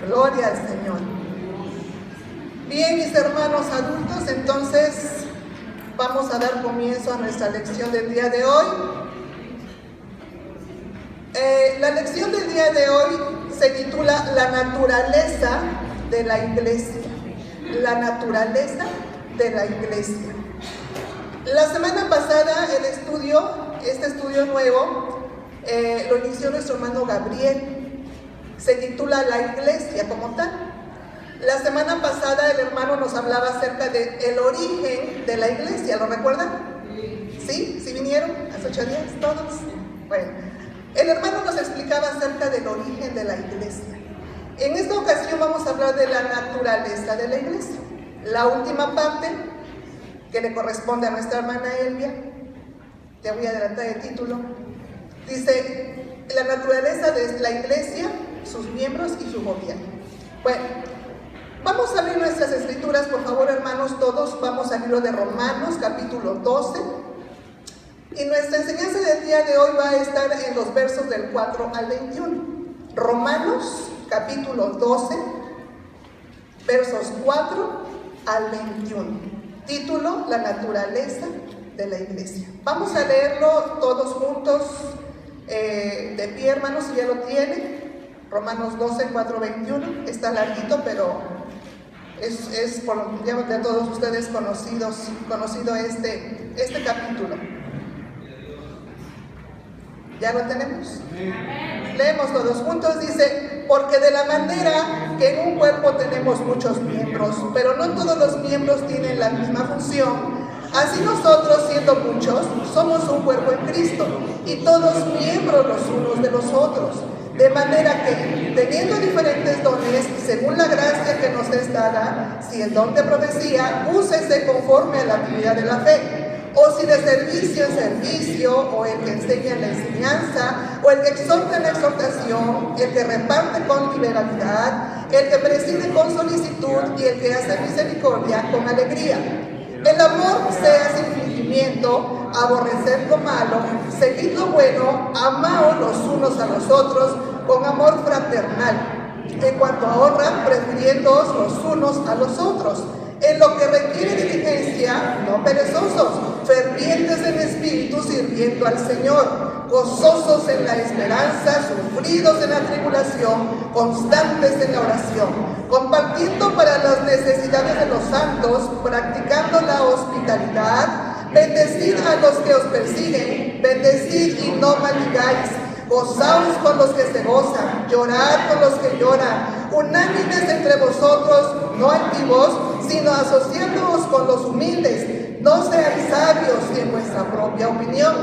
Gloria al Señor. Bien, mis hermanos adultos, entonces vamos a dar comienzo a nuestra lección del día de hoy. La lección del día de hoy se titula La naturaleza de la iglesia. La naturaleza de la iglesia. La semana pasada este estudio nuevo, lo inició nuestro hermano Gabriel. Se titula La iglesia como tal. La semana pasada el hermano nos hablaba acerca del origen de la iglesia, ¿lo recuerdan? ¿Sí? ¿Sí vinieron? ¿Hace 8 días todos? Bueno, el hermano nos explicaba acerca del origen de la iglesia. En esta ocasión vamos a hablar de la naturaleza de la iglesia. La última parte, que le corresponde a nuestra hermana Elvia, te voy a adelantar el título, dice, la naturaleza de la iglesia, sus miembros y su gobierno. Bueno, vamos a abrir nuestras escrituras, por favor, hermanos, todos. Vamos al libro de Romanos, capítulo 12. Y nuestra enseñanza del día de hoy va a estar en los versos del 4 al 21. Romanos, capítulo 12, versos 4 al 21. Título, la naturaleza de la iglesia. Vamos a leerlo todos juntos, de pie, hermanos, si ya lo tienen. Romanos 12, 4, 21. Está larguito, pero es por ya de todos ustedes conocido este capítulo. ¿Ya lo tenemos? Leemos todos juntos. Dice, porque de la manera que en un cuerpo tenemos muchos miembros, pero no todos los miembros tienen la misma función, así nosotros, siendo muchos, somos un cuerpo en Cristo, y todos miembros los unos de los otros. De manera que, teniendo diferentes dones, según la gracia que nos es dada, si el don de profecía, úsese conforme a la habilidad de la fe. O si de servicio en servicio, o el que enseña en la enseñanza, o el que exhorta en la exhortación, el que reparte con liberalidad, el que preside con solicitud y el que hace misericordia con alegría. El amor sea sin fingimiento, aborrecer lo malo, seguid lo bueno, amaos los unos a los otros con amor fraternal. En cuanto a honra, prefiriéndoos los unos a los otros. En lo que requiere diligencia, no perezosos, fervientes en espíritu, sirviendo al Señor, gozosos en la esperanza, sufridos en la tribulación, constantes en la oración, compartiendo para las necesidades de los santos, practicando la hospitalidad, bendecid a los que os persiguen, bendecid y no maldigáis. Gozaos con los que se gozan, llorad con los que lloran, unánimes entre vosotros, no altivos, sino asociándoos con los humildes. No seáis sabios en vuestra propia opinión.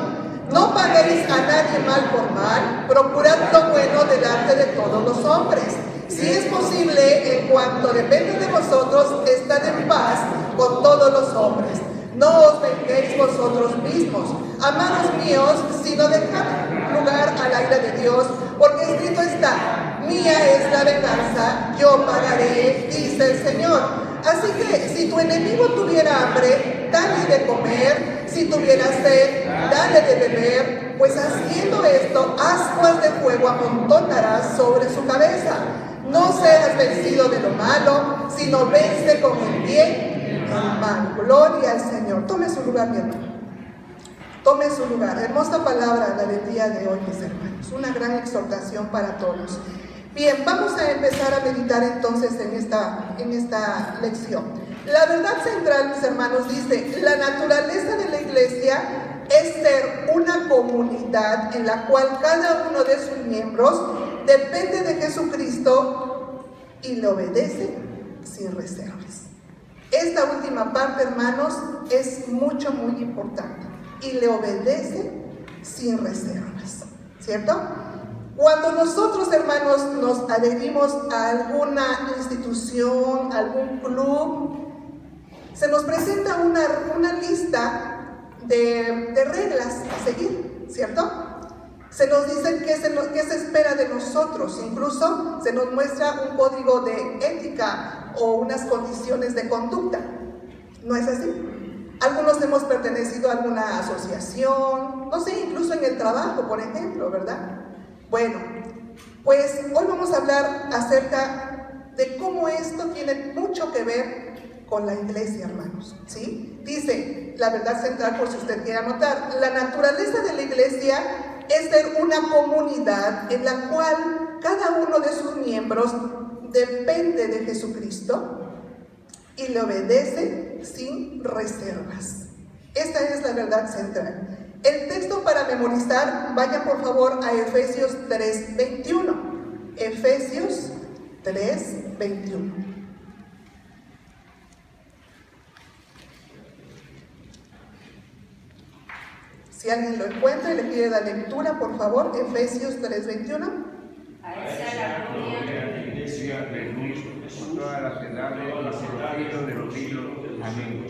No paguéis a nadie mal por mal, procurad lo bueno delante de todos los hombres. Si es posible, en cuanto depende de vosotros, estad en paz con todos los hombres. No os venguéis vosotros mismos, amados míos, sino dejad lugar a la ira de Dios, porque escrito está, mía es la venganza, yo pagaré, dice el Señor. Así que si tu enemigo tuviera hambre, dale de comer, si tuviera sed, dale de beber, pues haciendo esto, ascuas de fuego amontonarás sobre su cabeza. No seas vencido de lo malo, sino vence con el bien el mal. Gloria al Señor. Tome su lugar, mi hermano. Tome su lugar. Hermosa palabra la del día de hoy, mis hermanos. Una gran exhortación para todos. Bien, vamos a empezar a meditar entonces en esta lección. La verdad central, mis hermanos, dice, la naturaleza de la iglesia es ser una comunidad en la cual cada uno de sus miembros depende de Jesucristo y le obedece sin reservas. Esta última parte, hermanos, es muy importante. Y le obedece sin reservas, ¿cierto? Cuando nosotros, hermanos, nos adherimos a alguna institución, algún club, se nos presenta una lista de reglas a seguir, ¿cierto? Se nos dice qué se espera de nosotros, incluso se nos muestra un código de ética o unas condiciones de conducta. ¿No es así? Algunos hemos pertenecido a alguna asociación, no sé, incluso en el trabajo, por ejemplo, ¿verdad? Bueno, pues hoy vamos a hablar acerca de cómo esto tiene mucho que ver con la iglesia, hermanos, ¿sí? Dice, la verdad central, por si usted quiere anotar, la naturaleza de la iglesia es ser una comunidad en la cual cada uno de sus miembros depende de Jesucristo y le obedece sin reservas. Esta es la verdad central. El texto para memorizar, vayan por favor a Efesios 3:21. Efesios 3:21. Si alguien lo encuentra y le pide la lectura, por favor, Efesios 3:21. A esa la gloria de la iglesia de luz, por todas las edades, por los siglos de los siglos. Amén.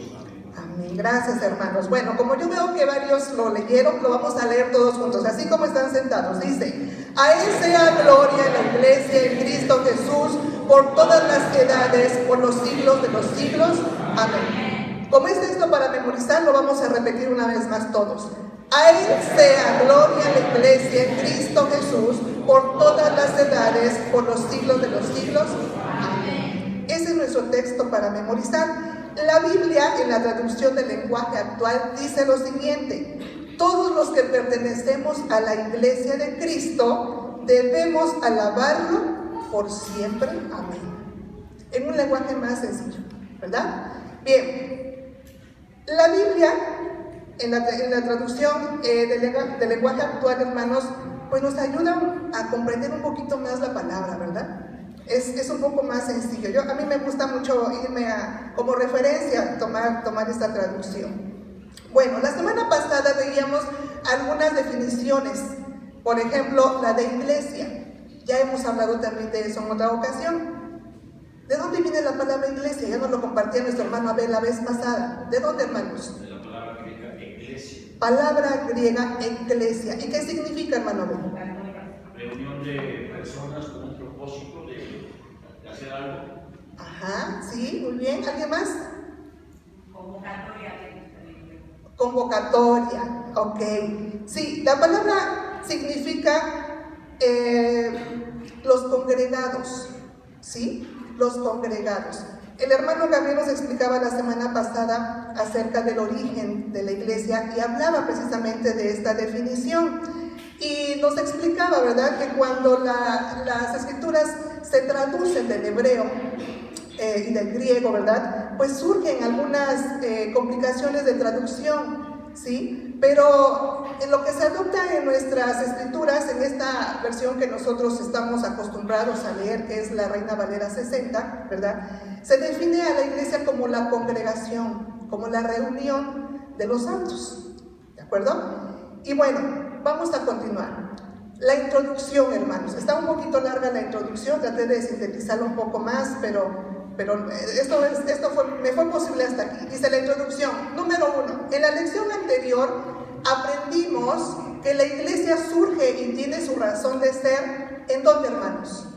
Amén. Gracias, hermanos. Bueno, como yo veo que varios lo leyeron, lo vamos a leer todos juntos, así como están sentados. Dice, a Él sea gloria en la iglesia, en Cristo Jesús, por todas las edades, por los siglos de los siglos. Amén. Como es texto para memorizar, lo vamos a repetir una vez más todos. A Él sea gloria en la iglesia, en Cristo Jesús, por todas las edades, por los siglos de los siglos. Amén. Ese es nuestro texto para memorizar. La Biblia, en la traducción del lenguaje actual, dice lo siguiente: todos los que pertenecemos a la iglesia de Cristo debemos alabarlo por siempre. Amén. En un lenguaje más sencillo, ¿verdad? Bien, la Biblia, en la traducción del lenguaje actual, hermanos, pues nos ayuda a comprender un poquito más la palabra, ¿verdad? Es un poco más sencillo. A mí me gusta mucho irme como referencia tomar esta traducción. Bueno, la semana pasada veíamos algunas definiciones. Por ejemplo, la de iglesia. Ya hemos hablado también de eso en otra ocasión. ¿De dónde viene la palabra iglesia? Ya nos lo compartía nuestro hermano Abel la vez pasada. ¿De dónde, hermanos? De la palabra griega iglesia. Palabra griega iglesia. ¿Y qué significa, hermano Abel? Reunión de personas con un propósito de hacer algo. Ajá, sí, muy bien. ¿Alguien más? Convocatoria. Convocatoria, ok. Sí, la palabra significa los congregados, ¿sí? Los congregados. El hermano Gabriel nos explicaba la semana pasada acerca del origen de la iglesia y hablaba precisamente de esta definición. Y nos explicaba, ¿verdad?, que cuando las escrituras se traducen del hebreo y del griego, ¿verdad?, pues surgen algunas complicaciones de traducción, ¿sí? Pero en lo que se adopta en nuestras escrituras, en esta versión que nosotros estamos acostumbrados a leer, que es la Reina Valera 60, ¿verdad?, se define a la iglesia como la congregación, como la reunión de los santos, ¿de acuerdo? Y bueno, vamos a continuar. La introducción, hermanos. Está un poquito larga la introducción, traté de sintetizarlo un poco más, pero me fue posible hasta aquí. Dice la introducción, número 1. En la lección anterior aprendimos que la iglesia surge y tiene su razón de ser. ¿En dónde, hermanos?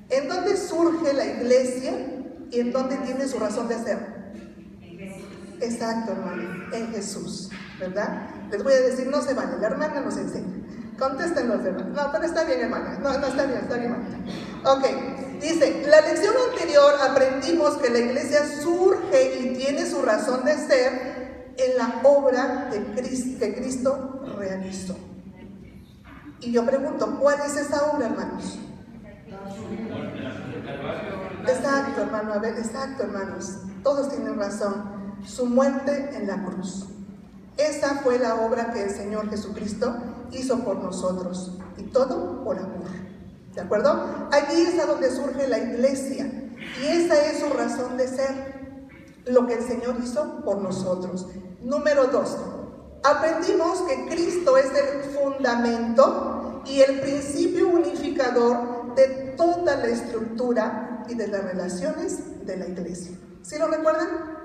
¿En dónde surge la iglesia y en dónde tiene su razón de ser? Exacto, hermano, en Jesús, ¿verdad? Les voy a decir, no se vale, la hermana nos enseña. Contesten los demás. No, pero está bien, hermana. No, está bien, hermana. Ok, dice, la lección anterior aprendimos que la iglesia surge y tiene su razón de ser en la obra que Cristo realizó. Y yo pregunto, ¿cuál es esa obra, hermanos? Exacto, hermano Abel, exacto, hermanos. Todos tienen razón. Su muerte en la cruz. Esa fue la obra que el Señor Jesucristo hizo por nosotros, y todo por amor, ¿de acuerdo? Allí es a donde surge la iglesia, y esa es su razón de ser, lo que el Señor hizo por nosotros. Número 2, aprendimos que Cristo es el fundamento y el principio unificador de toda la estructura y de las relaciones de la iglesia. ¿Sí lo recuerdan?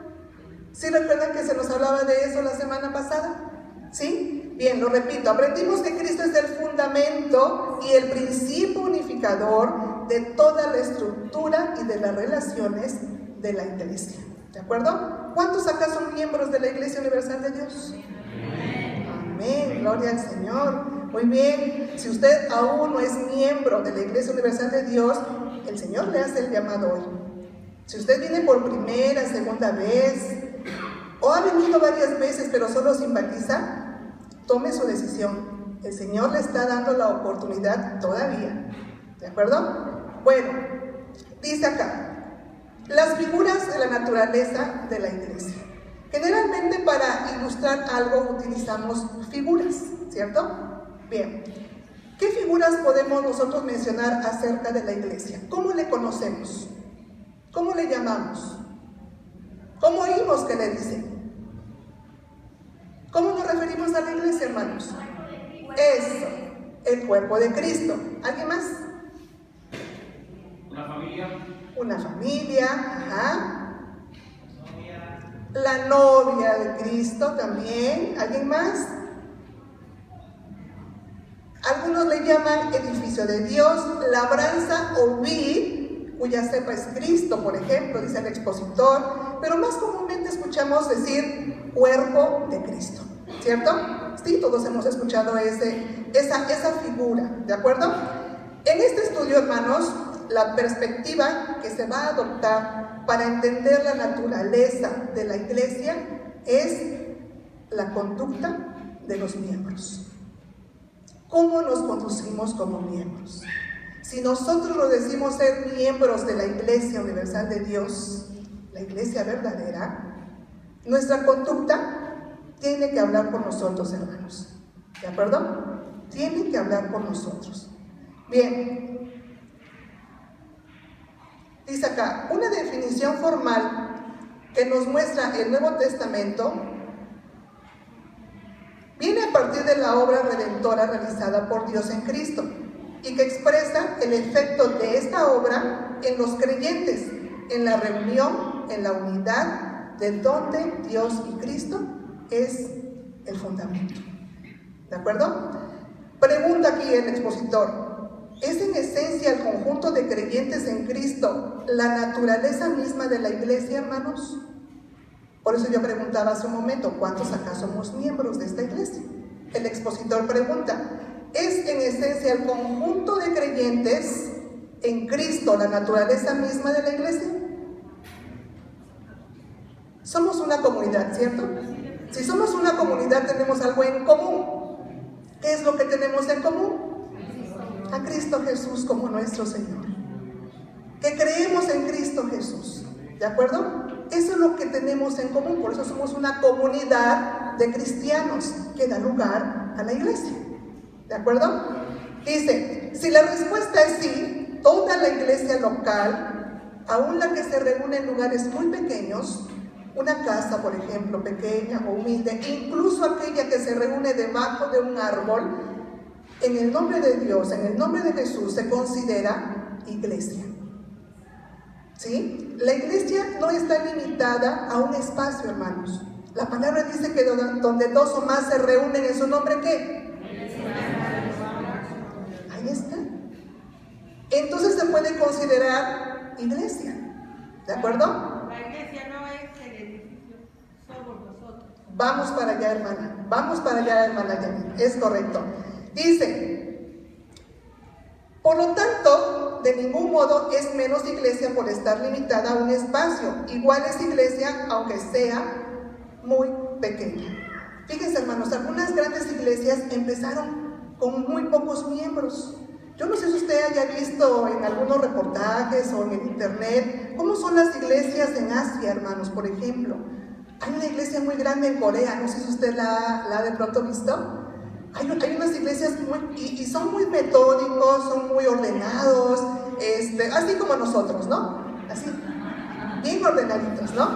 ¿Sí recuerdan que se nos hablaba de eso la semana pasada? ¿Sí? Bien, lo repito, aprendimos que Cristo es el fundamento y el principio unificador de toda la estructura y de las relaciones de la iglesia. ¿De acuerdo? ¿Cuántos acá son miembros de la Iglesia Universal de Dios? Amén, gloria al Señor. Muy bien, si usted aún no es miembro de la Iglesia Universal de Dios, el Señor le hace el llamado hoy. Si usted viene por primera, segunda vez, o ha venido varias veces pero solo simpatiza, tome su decisión. El Señor le está dando la oportunidad todavía. ¿De acuerdo? Bueno, dice acá, las figuras de la naturaleza de la iglesia. Generalmente para ilustrar algo utilizamos figuras, ¿cierto? Bien, ¿qué figuras podemos nosotros mencionar acerca de la iglesia? ¿Cómo le conocemos? ¿Cómo le llamamos? ¿Cómo oímos que le dicen? ¿Cómo nos referimos a la iglesia, hermanos? Eso, el cuerpo de Cristo. ¿Alguien más? Una familia. Una familia, ajá. La novia de Cristo también. ¿Alguien más? Algunos le llaman edificio de Dios, labranza o vid, cuya cepa es Cristo, por ejemplo, dice el expositor, pero más comúnmente escuchamos decir cuerpo de Cristo, ¿cierto? Sí, todos hemos escuchado esa figura, ¿de acuerdo? En este estudio, hermanos, la perspectiva que se va a adoptar para entender la naturaleza de la iglesia es la conducta de los miembros. ¿Cómo nos conducimos como miembros? Si nosotros nos decimos ser miembros de la Iglesia Universal de Dios, la iglesia verdadera, nuestra conducta tiene que hablar por nosotros, hermanos. ¿De acuerdo? Tiene que hablar por nosotros. Bien. Dice acá, una definición formal que nos muestra el Nuevo Testamento viene a partir de la obra redentora realizada por Dios en Cristo y que expresa el efecto de esta obra en los creyentes, en la reunión, en la unidad, de donde Dios y Cristo es el fundamento. ¿De acuerdo? Pregunta aquí el expositor, ¿es en esencia el conjunto de creyentes en Cristo la naturaleza misma de la iglesia, hermanos? Por eso yo preguntaba hace un momento, ¿cuántos acá somos miembros de esta iglesia? El expositor pregunta, ¿es en esencia el conjunto de creyentes en Cristo la naturaleza misma de la iglesia? Somos una comunidad, ¿cierto? Si somos una comunidad tenemos algo en común. ¿Qué es lo que tenemos en común? A Cristo Jesús como nuestro Señor. Que creemos en Cristo Jesús. ¿De acuerdo? Eso es lo que tenemos en común. Por eso somos una comunidad de cristianos que da lugar a la iglesia. ¿De acuerdo? Dice, si la respuesta es sí, toda la iglesia local, aún la que se reúne en lugares muy pequeños, una casa, por ejemplo, pequeña o humilde, incluso aquella que se reúne debajo de un árbol, en el nombre de Dios, en el nombre de Jesús, se considera iglesia. ¿Sí? La iglesia no está limitada a un espacio, hermanos. La palabra dice que donde dos o más se reúnen en su nombre, ¿qué? Ahí está. Entonces se puede considerar iglesia. ¿De acuerdo? La iglesia no es el edificio, somos nosotros. Vamos para allá, hermana. Vamos para allá, hermana Yanni. Es correcto. Dice, por lo tanto, de ningún modo es menos iglesia por estar limitada a un espacio. Igual es iglesia, aunque sea muy pequeña. Fíjense, hermanos, algunas grandes iglesias empezaron con muy pocos miembros. Yo no sé si usted haya visto en algunos reportajes o en el internet cómo son las iglesias en Asia, hermanos, por ejemplo. Hay una iglesia muy grande en Corea, no sé si usted la ha de pronto visto. Hay unas iglesias y son muy metódicos, son muy ordenados, así como nosotros, ¿no? Así, bien ordenaditos, ¿no?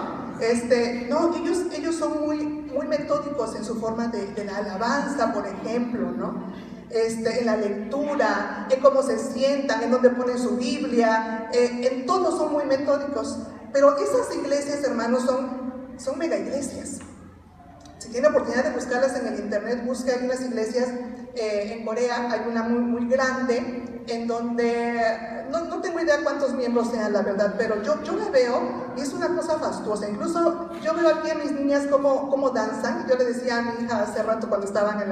No, ellos son muy metódicos en su forma de la alabanza, por ejemplo, ¿no? En la lectura, en cómo se sientan, en dónde ponen su Biblia, en todo son muy metódicos. Pero esas iglesias, hermanos, son mega iglesias. Si tiene oportunidad de buscarlas en el internet, busque, hay unas iglesias en Corea hay una muy grande, en donde no tengo idea cuántos miembros sean, la verdad, pero yo la veo y es una cosa fastuosa. Incluso yo veo aquí a mis niñas cómo danzan. Yo le decía a mi hija hace rato cuando estaban en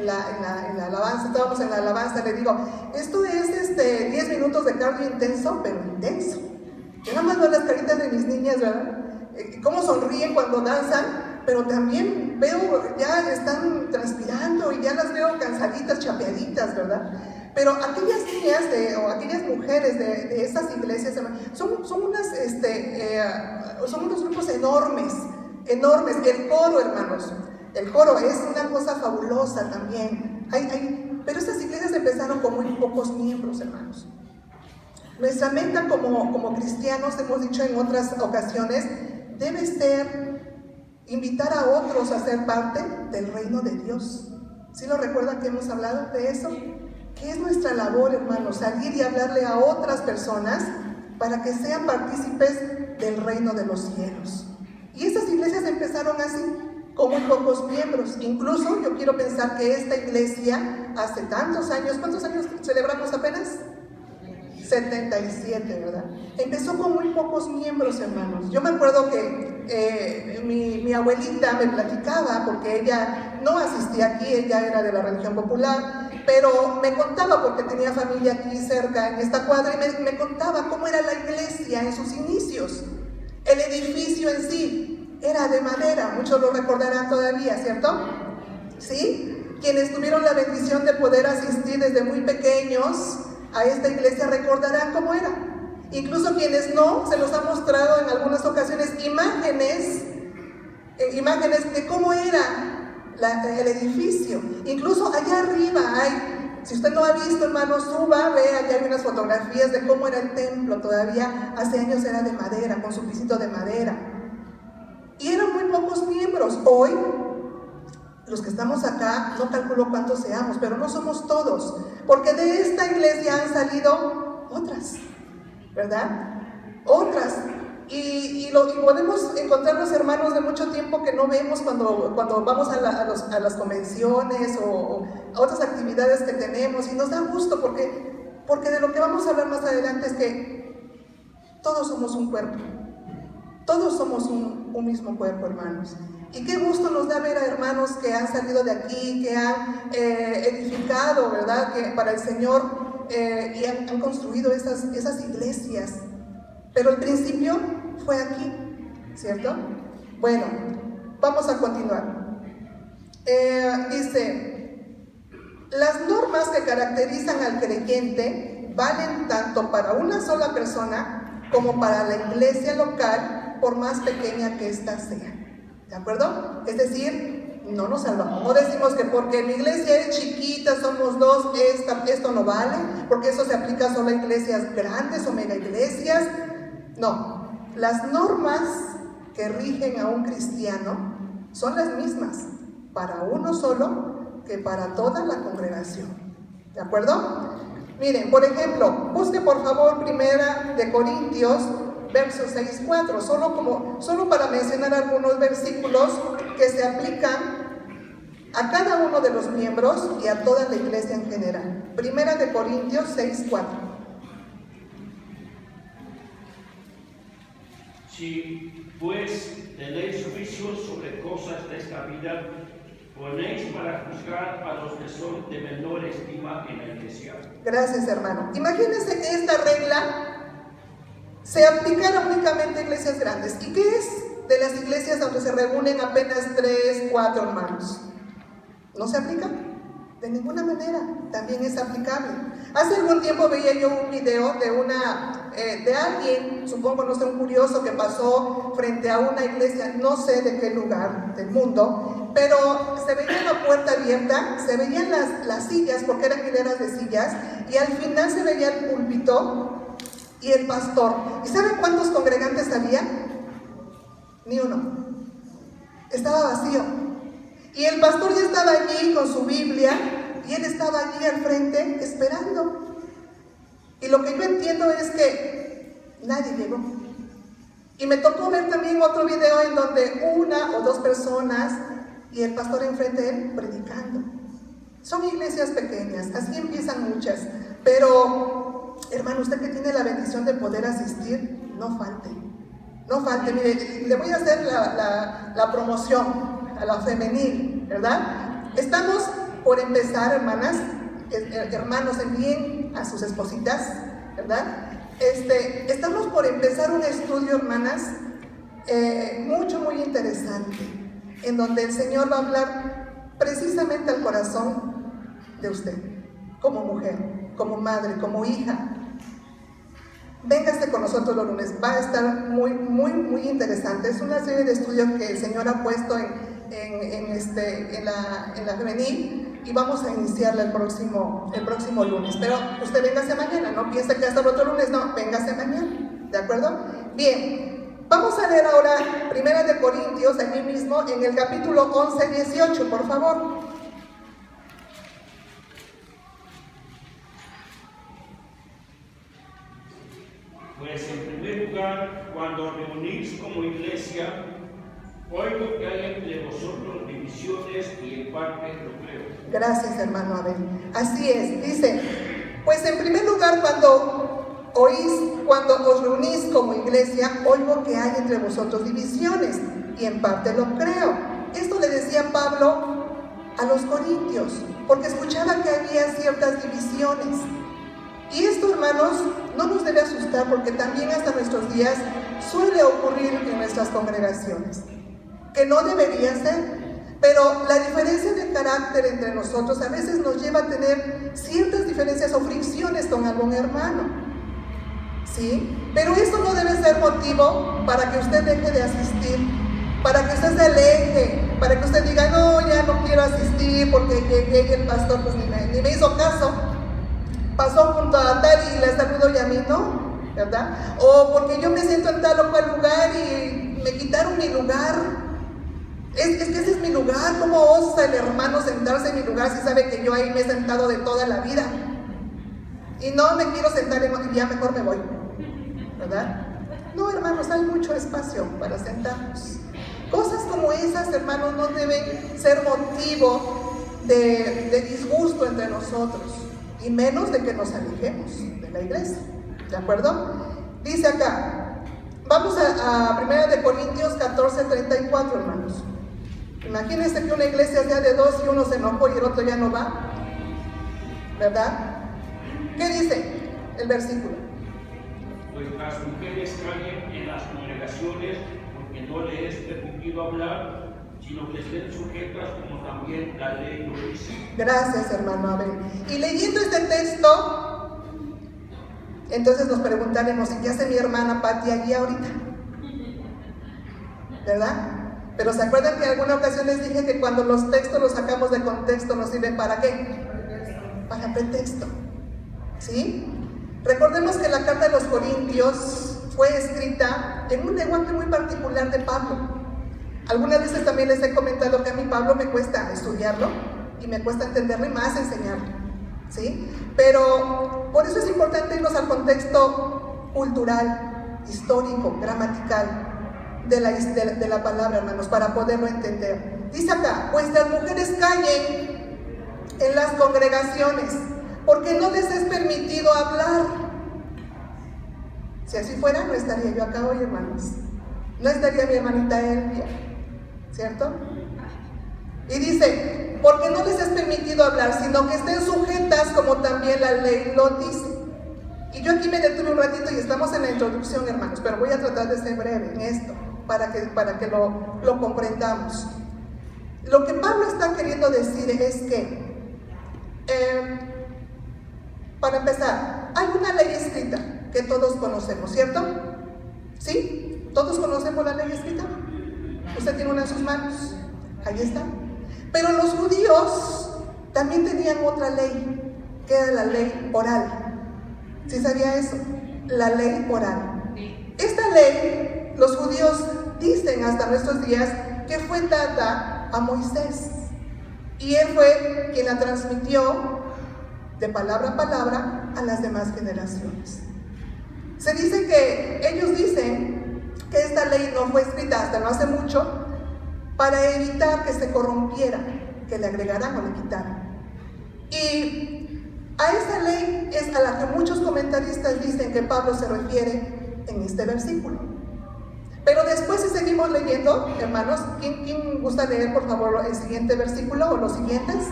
la alabanza, estábamos en la alabanza, le digo, esto es 10 minutos de cardio intenso, pero intenso. Yo nada más veo las caritas de mis niñas, ¿verdad? Cómo sonríen cuando danzan, pero también veo, ya están transpirando y ya las veo cansaditas, chapeaditas, ¿verdad? Pero aquellas niñas o aquellas mujeres de esas iglesias son unos grupos enormes. El coro, hermanos, el coro es una cosa fabulosa también. Pero estas iglesias empezaron con muy pocos miembros, hermanos. Nuestra meta como cristianos, hemos dicho en otras ocasiones, debe ser invitar a otros a ser parte del reino de Dios. ¿Sí lo recuerdan que hemos hablado de eso? ¿Qué es nuestra labor, hermanos? Salir y hablarle a otras personas para que sean partícipes del reino de los cielos. Y estas iglesias empezaron así, con muy pocos miembros. Incluso yo quiero pensar que esta iglesia, hace tantos años, ¿cuántos años celebramos apenas? 77, ¿verdad? Empezó con muy pocos miembros, hermanos. Yo me acuerdo que mi abuelita me platicaba, porque ella no asistía aquí, ella era de la religión popular, pero me contaba, porque tenía familia aquí cerca en esta cuadra, y me contaba cómo era la iglesia en sus inicios. El edificio en sí era de madera, muchos lo recordarán todavía, ¿cierto? ¿Sí? Quienes tuvieron la bendición de poder asistir desde muy pequeños a esta iglesia recordarán cómo era. Incluso quienes no, se los ha mostrado en algunas ocasiones imágenes de cómo era el edificio. Incluso allá arriba si usted no ha visto, hermano, suba, ve, allá hay unas fotografías de cómo era el templo. Todavía hace años era de madera, con su pisito de madera. Y eran muy pocos miembros. Hoy, los que estamos acá, no calculo cuántos seamos, pero no somos todos, porque de esta iglesia han salido otras, ¿verdad? Otras. Y podemos encontrar los hermanos de mucho tiempo que no vemos cuando vamos a las convenciones o a otras actividades que tenemos, y nos da gusto porque de lo que vamos a hablar más adelante es que todos somos un cuerpo. Todos somos un mismo cuerpo, hermanos. Y qué gusto nos da ver a hermanos que han salido de aquí, que han edificado, ¿verdad?, que para el Señor, y han construido esas iglesias. Pero el principio fue aquí, ¿cierto? Bueno, vamos a continuar. Dice, las normas que caracterizan al creyente valen tanto para una sola persona como para la iglesia local, por más pequeña que ésta sea. ¿De acuerdo? Es decir, no nos salvamos. No decimos que porque mi iglesia es chiquita, somos dos, esto no vale, porque eso se aplica solo a iglesias grandes o mega iglesias. No, las normas que rigen a un cristiano son las mismas para uno solo que para toda la congregación. ¿De acuerdo? Miren, por ejemplo, busque por favor 1 Corintios versos 6-4, solo para mencionar algunos versículos que se aplican a cada uno de los miembros y a toda la iglesia en general. 1 Corintios 6-4. Si pues tenéis juicio sobre cosas de esta vida, ponéis para juzgar a los que son de menor estima en la iglesia. Gracias, hermano. Imagínense que esta regla se aplicara únicamente a iglesias grandes. ¿Y qué es de las iglesias donde se reúnen apenas 3, 4 hermanos? ¿No se aplica? De ninguna manera. También es aplicable. Hace algún tiempo veía yo un video de alguien, supongo, no sé, un curioso que pasó frente a una iglesia, no sé de qué lugar del mundo, pero se veía la puerta abierta, se veían las sillas, porque eran hileras de sillas, y al final se veía el púlpito y el pastor. ¿Y saben cuántos congregantes había? Ni uno. Estaba vacío. Y el pastor ya estaba allí con su Biblia, y él estaba allí al frente esperando. Y lo que yo entiendo es que nadie llegó. Y me tocó ver también otro video en donde 1 o 2 personas y el pastor enfrente de él predicando. Son iglesias pequeñas, así empiezan muchas. Pero, hermano, usted que tiene la bendición de poder asistir, no falte. No falte. Mire, le voy a hacer la promoción a la femenil, ¿verdad? Estamos por empezar, hermanas, hermanos, envíen a sus espositas, ¿verdad? Estamos por empezar un estudio, hermanas, muy interesante, en donde el Señor va a hablar precisamente al corazón de usted, como mujer, como madre, como hija. Véngase con nosotros los lunes, va a estar muy interesante. Es una serie de estudios que el Señor ha puesto en la femenil, y vamos a iniciarla el próximo lunes. Pero usted véngase mañana, no piense que hasta el otro lunes, no, véngase mañana, ¿de acuerdo? Bien, vamos a leer ahora 1 Corintios, allí mismo, en el capítulo 11-18, por favor. Pues en primer lugar, cuando reunís como iglesia, oigo que hay entre vosotros divisiones y en parte lo creo. Gracias, hermano Abel. Así es, dice, pues en primer lugar, cuando os reunís como iglesia, oigo que hay entre vosotros divisiones y en parte lo creo. Esto le decía Pablo a los corintios, porque escuchaba que había ciertas divisiones. Y esto, hermanos, no nos debe asustar, porque también hasta nuestros días suele ocurrir en nuestras congregaciones, que no debería ser, pero la diferencia de carácter entre nosotros a veces nos lleva a tener ciertas diferencias o fricciones con algún hermano, ¿sí? Pero eso no debe ser motivo para que usted deje de asistir, para que usted se aleje, para que usted diga, no, ya no quiero asistir porque llegué y el pastor pues ni me hizo caso. Pasó junto a tal y le saludó y a mí no, ¿verdad? O porque yo me siento en tal o cual lugar y me quitaron mi lugar. Es que ese es mi lugar. ¿Cómo osa el hermano sentarse en mi lugar si sabe que yo ahí me he sentado de toda la vida? Y no me quiero sentar y ya mejor me voy, ¿verdad? No, hermanos, hay mucho espacio para sentarnos. Cosas como esas, hermanos, no deben ser motivo de disgusto entre nosotros, y menos de que nos alejemos de la iglesia, ¿de acuerdo? Dice acá, vamos a 1 Corintios 14:34, hermanos. Imagínense que una iglesia sea de dos y uno se enojó y el otro ya no va, ¿verdad? ¿Qué dice el versículo? Pues las mujeres callen en las congregaciones, porque no les es permitido hablar, sino que estén sujetas como también la ley lo dice. Gracias, hermano Abel. Y leyendo este texto, entonces nos preguntaremos, ¿y qué hace mi hermana Pati allí ahorita? ¿Verdad? Pero ¿se acuerdan que en alguna ocasión les dije que cuando los textos los sacamos de contexto nos sirven para qué? Para pretexto, ¿sí? Recordemos que la carta de los Corintios fue escrita en un lenguaje muy particular de Pablo. Algunas veces también les he comentado que a mí Pablo me cuesta estudiarlo y me cuesta entenderlo y más enseñarlo, ¿sí? Pero por eso es importante irnos al contexto cultural, histórico, gramatical de la palabra, hermanos, para poderlo entender. Dice acá, pues las mujeres callen en las congregaciones, porque no les es permitido hablar. Si así fuera, no estaría yo acá hoy, hermanos. No estaría mi hermanita Elvia, ¿cierto? Y dice, porque no les es permitido hablar, sino que estén sujetas como también la ley lo dice. Y yo aquí me detuve un ratito y estamos en la introducción, hermanos, pero voy a tratar de ser breve en esto, para que lo comprendamos. Lo que Pablo está queriendo decir es que, para empezar, hay una ley escrita que todos conocemos, ¿cierto? ¿Sí? ¿Todos conocemos la ley escrita? Usted tiene una en sus manos, ahí está. Pero los judíos también tenían otra ley, que era la ley oral. ¿Sí sabía eso? La ley oral. Esta ley, los judíos dicen hasta nuestros días que fue dada a Moisés. Y él fue quien la transmitió de palabra a palabra a las demás generaciones. Se dice que ellos dicen que esta ley no fue escrita hasta no hace mucho para evitar que se corrompiera, que le agregaran o le quitaran. Y a esa ley es a la que muchos comentaristas dicen que Pablo se refiere en este versículo. Pero después, si seguimos leyendo, hermanos, ¿quién gusta leer, por favor, el siguiente versículo o los siguientes?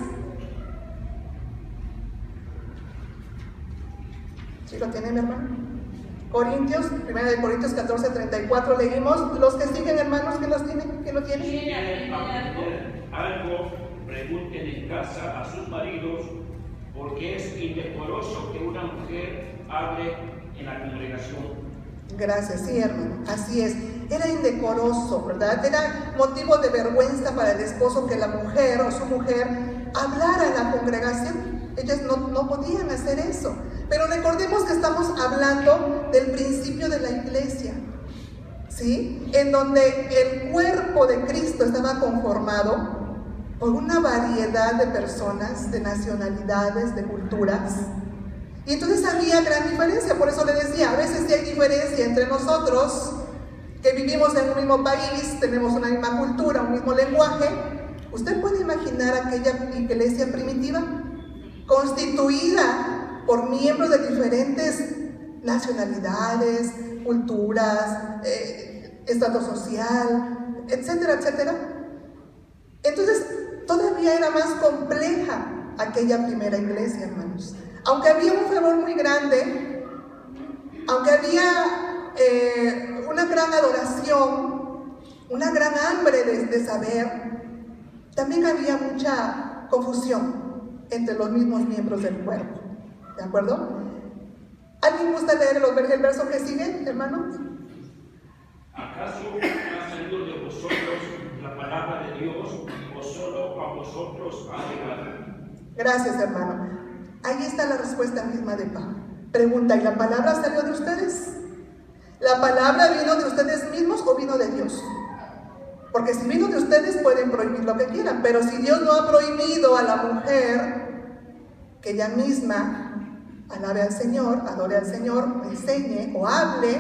¿Sí lo tienen, hermano? Corintios, 1 Corintios 14, 34, leímos. Los que siguen, hermanos, ¿quién los tiene? ¿Quién lo tiene? quieren aprender algo, pregunten en casa a sus maridos, porque es indecoroso que una mujer hable en la congregación. Gracias, sí, hermano, así es. Era indecoroso, ¿verdad? Era motivo de vergüenza para el esposo que la mujer o su mujer hablara en la congregación. Ellas no podían hacer eso. Pero recordemos que estamos hablando del principio de la iglesia, ¿sí? En donde el cuerpo de Cristo estaba conformado por una variedad de personas, de nacionalidades, de culturas. Y entonces había gran diferencia, por eso le decía, a veces sí hay diferencia entre nosotros, que vivimos en un mismo país, tenemos una misma cultura, un mismo lenguaje. ¿Usted puede imaginar aquella iglesia primitiva? Constituida por miembros de diferentes nacionalidades, culturas, estrato social, etcétera, etcétera. Entonces, todavía era más compleja aquella primera iglesia, hermanos. Aunque había un fervor muy grande, aunque había una gran adoración, una gran hambre de saber, también había mucha confusión entre los mismos miembros del cuerpo. ¿De acuerdo? ¿Alguien gusta leer el verso que sigue, hermanos? ¿Acaso ha salido de vosotros la palabra de Dios, o solo a vosotros ha llegado? Gracias, hermano. Ahí está la respuesta misma de Pablo. Pregunta, ¿y la palabra salió de ustedes? ¿La palabra vino de ustedes mismos o vino de Dios? Porque si vino de ustedes pueden prohibir lo que quieran, pero si Dios no ha prohibido a la mujer que ella misma alabe al Señor, adore al Señor, enseñe o hable,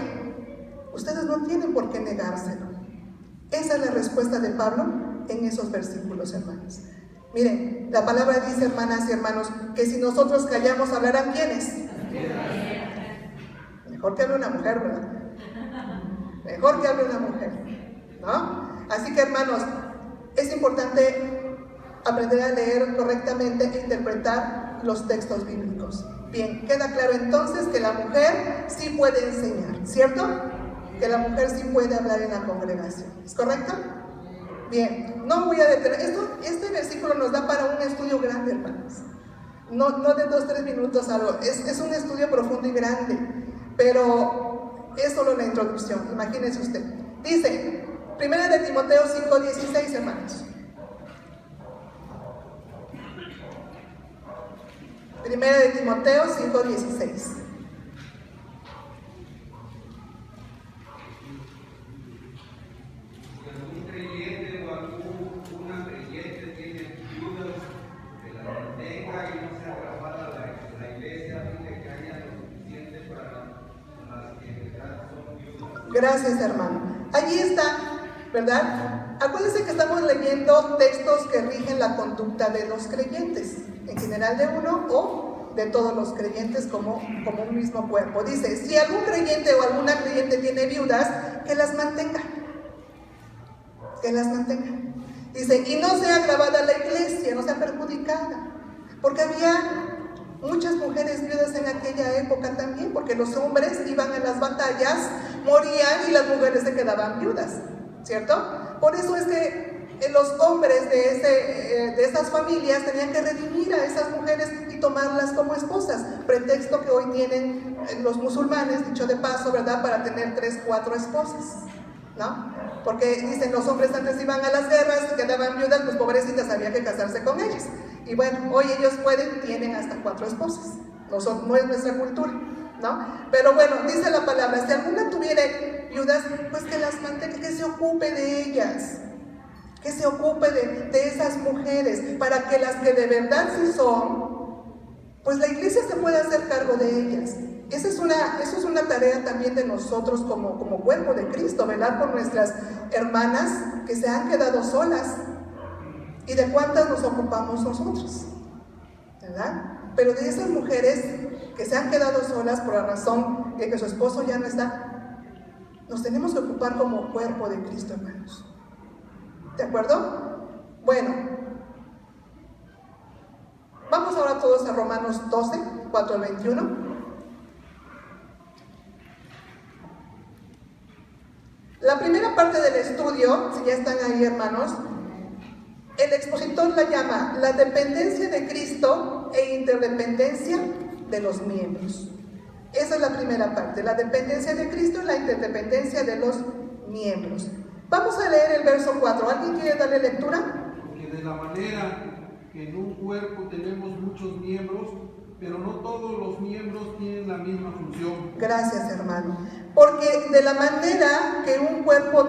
ustedes no tienen por qué negárselo. Esa es la respuesta de Pablo en esos versículos, hermanos. Miren, la palabra dice, hermanas y hermanos, que si nosotros callamos, ¿hablarán quiénes? Mejor que hable una mujer, ¿verdad? Mejor que hable una mujer, ¿no? Así que, hermanos, es importante aprender a leer correctamente e interpretar los textos bíblicos. Bien, queda claro entonces que la mujer sí puede enseñar, ¿cierto? Que la mujer sí puede hablar en la congregación, ¿es correcto? Bien, no voy a detener esto. Este versículo nos da para un estudio grande, hermanos. No de 2-3 minutos algo. Es un estudio profundo y grande. Pero es solo la introducción. Imagínense usted. Dice, 1 de Timoteo 5:16, hermanos. 1 de Timoteo 5:16. Gracias, hermano. Allí está, ¿verdad? Acuérdense que estamos leyendo textos que rigen la conducta de los creyentes, en general de uno o de todos los creyentes como un mismo cuerpo. Dice, si algún creyente o alguna creyente tiene viudas, que las mantenga. Que las mantenga. Dice, y no sea agravada la iglesia, no sea perjudicada. Porque había muchas mujeres viudas en aquella época también, porque los hombres iban a las batallas, morían y las mujeres se quedaban viudas, ¿cierto? Por eso es que los hombres de esas familias tenían que redimir a esas mujeres y tomarlas como esposas, pretexto que hoy tienen los musulmanes, dicho de paso, ¿verdad? Para tener 3-4 esposas, ¿no? Porque dicen, los hombres antes iban a las guerras y quedaban viudas, pues pobrecitas, había que casarse con ellas. Y bueno, hoy ellos tienen hasta 4 esposas. No es nuestra cultura, ¿no? Pero bueno, dice la palabra, si alguna tuviera viudas, pues que las mantenga, que se ocupe de ellas. Que se ocupe de esas mujeres, para que las que de verdad sí son, pues la iglesia se pueda hacer cargo de ellas. Eso es una tarea también de nosotros como cuerpo de Cristo, velar por nuestras hermanas que se han quedado solas. ¿Y de cuántas nos ocupamos nosotros? ¿verdad? Pero de esas mujeres que se han quedado solas por la razón de que su esposo ya no está, nos tenemos que ocupar como cuerpo de Cristo, hermanos. ¿De acuerdo? Bueno, vamos ahora todos a Romanos 12, 4 al 21. La primera parte del estudio, si ya están ahí, hermanos, el expositor la llama la dependencia de Cristo e interdependencia de los miembros. Esa es la primera parte, la dependencia de Cristo y la interdependencia de los miembros. Vamos a leer el verso 4. ¿Alguien quiere darle lectura? Porque de la manera que en un cuerpo tenemos muchos miembros, pero no todos los miembros tienen la misma función. Gracias, hermano. Porque de la manera que en un cuerpo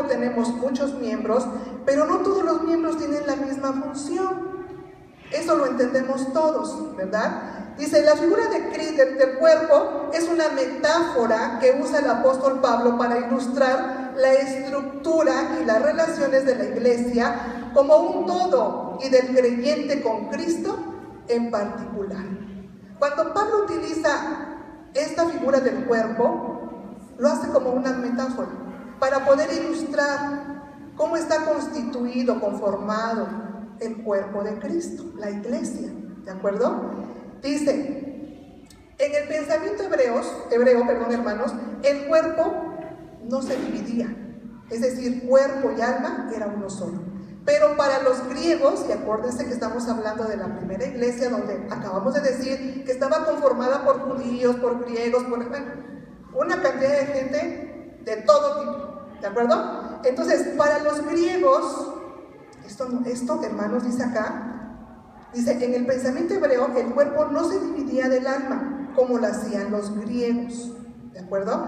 tenemos muchos miembros, pero no todos los miembros tienen la misma función. Eso lo entendemos todos, ¿verdad? Dice, la figura del cuerpo es una metáfora que usa el apóstol Pablo para ilustrar la estructura y las relaciones de la iglesia como un todo y del creyente con Cristo en particular. Cuando Pablo utiliza esta figura del cuerpo, lo hace como una metáfora para poder ilustrar cómo está constituido, conformado el cuerpo de Cristo, la iglesia, ¿de acuerdo? Dice, en el pensamiento hebreo, hermanos, el cuerpo no se dividía, es decir, cuerpo y alma era uno solo. Pero para los griegos, y acuérdense que estamos hablando de la primera iglesia donde acabamos de decir que estaba conformada por judíos, por griegos, por una cantidad de gente de todo tipo, ¿de acuerdo? Entonces, para los griegos, esto, hermanos, dice acá, dice, en el pensamiento hebreo, el cuerpo no se dividía del alma, como lo hacían los griegos, ¿de acuerdo?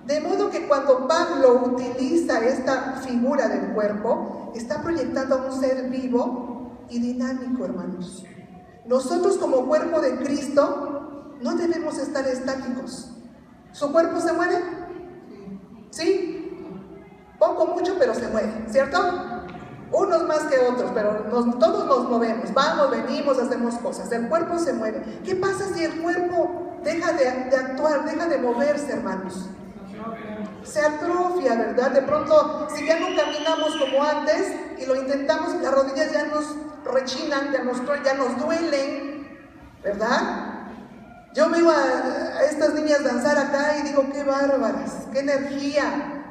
De modo que cuando Pablo utiliza esta figura del cuerpo, está proyectando a un ser vivo y dinámico, hermanos. Nosotros como cuerpo de Cristo no debemos estar estáticos. ¿Su cuerpo se mueve? ¿Sí? Poco, mucho, pero se mueve, ¿cierto? Unos más que otros, pero todos nos movemos, vamos, venimos, hacemos cosas. El cuerpo se mueve. ¿Qué pasa si el cuerpo deja de actuar, deja de moverse, hermanos? Se atrofia, ¿verdad? De pronto, si ya no caminamos como antes y lo intentamos, las rodillas ya nos rechinan, ya nos duelen, ¿verdad? Yo veo a estas niñas danzar acá y digo, qué bárbaras, qué energía,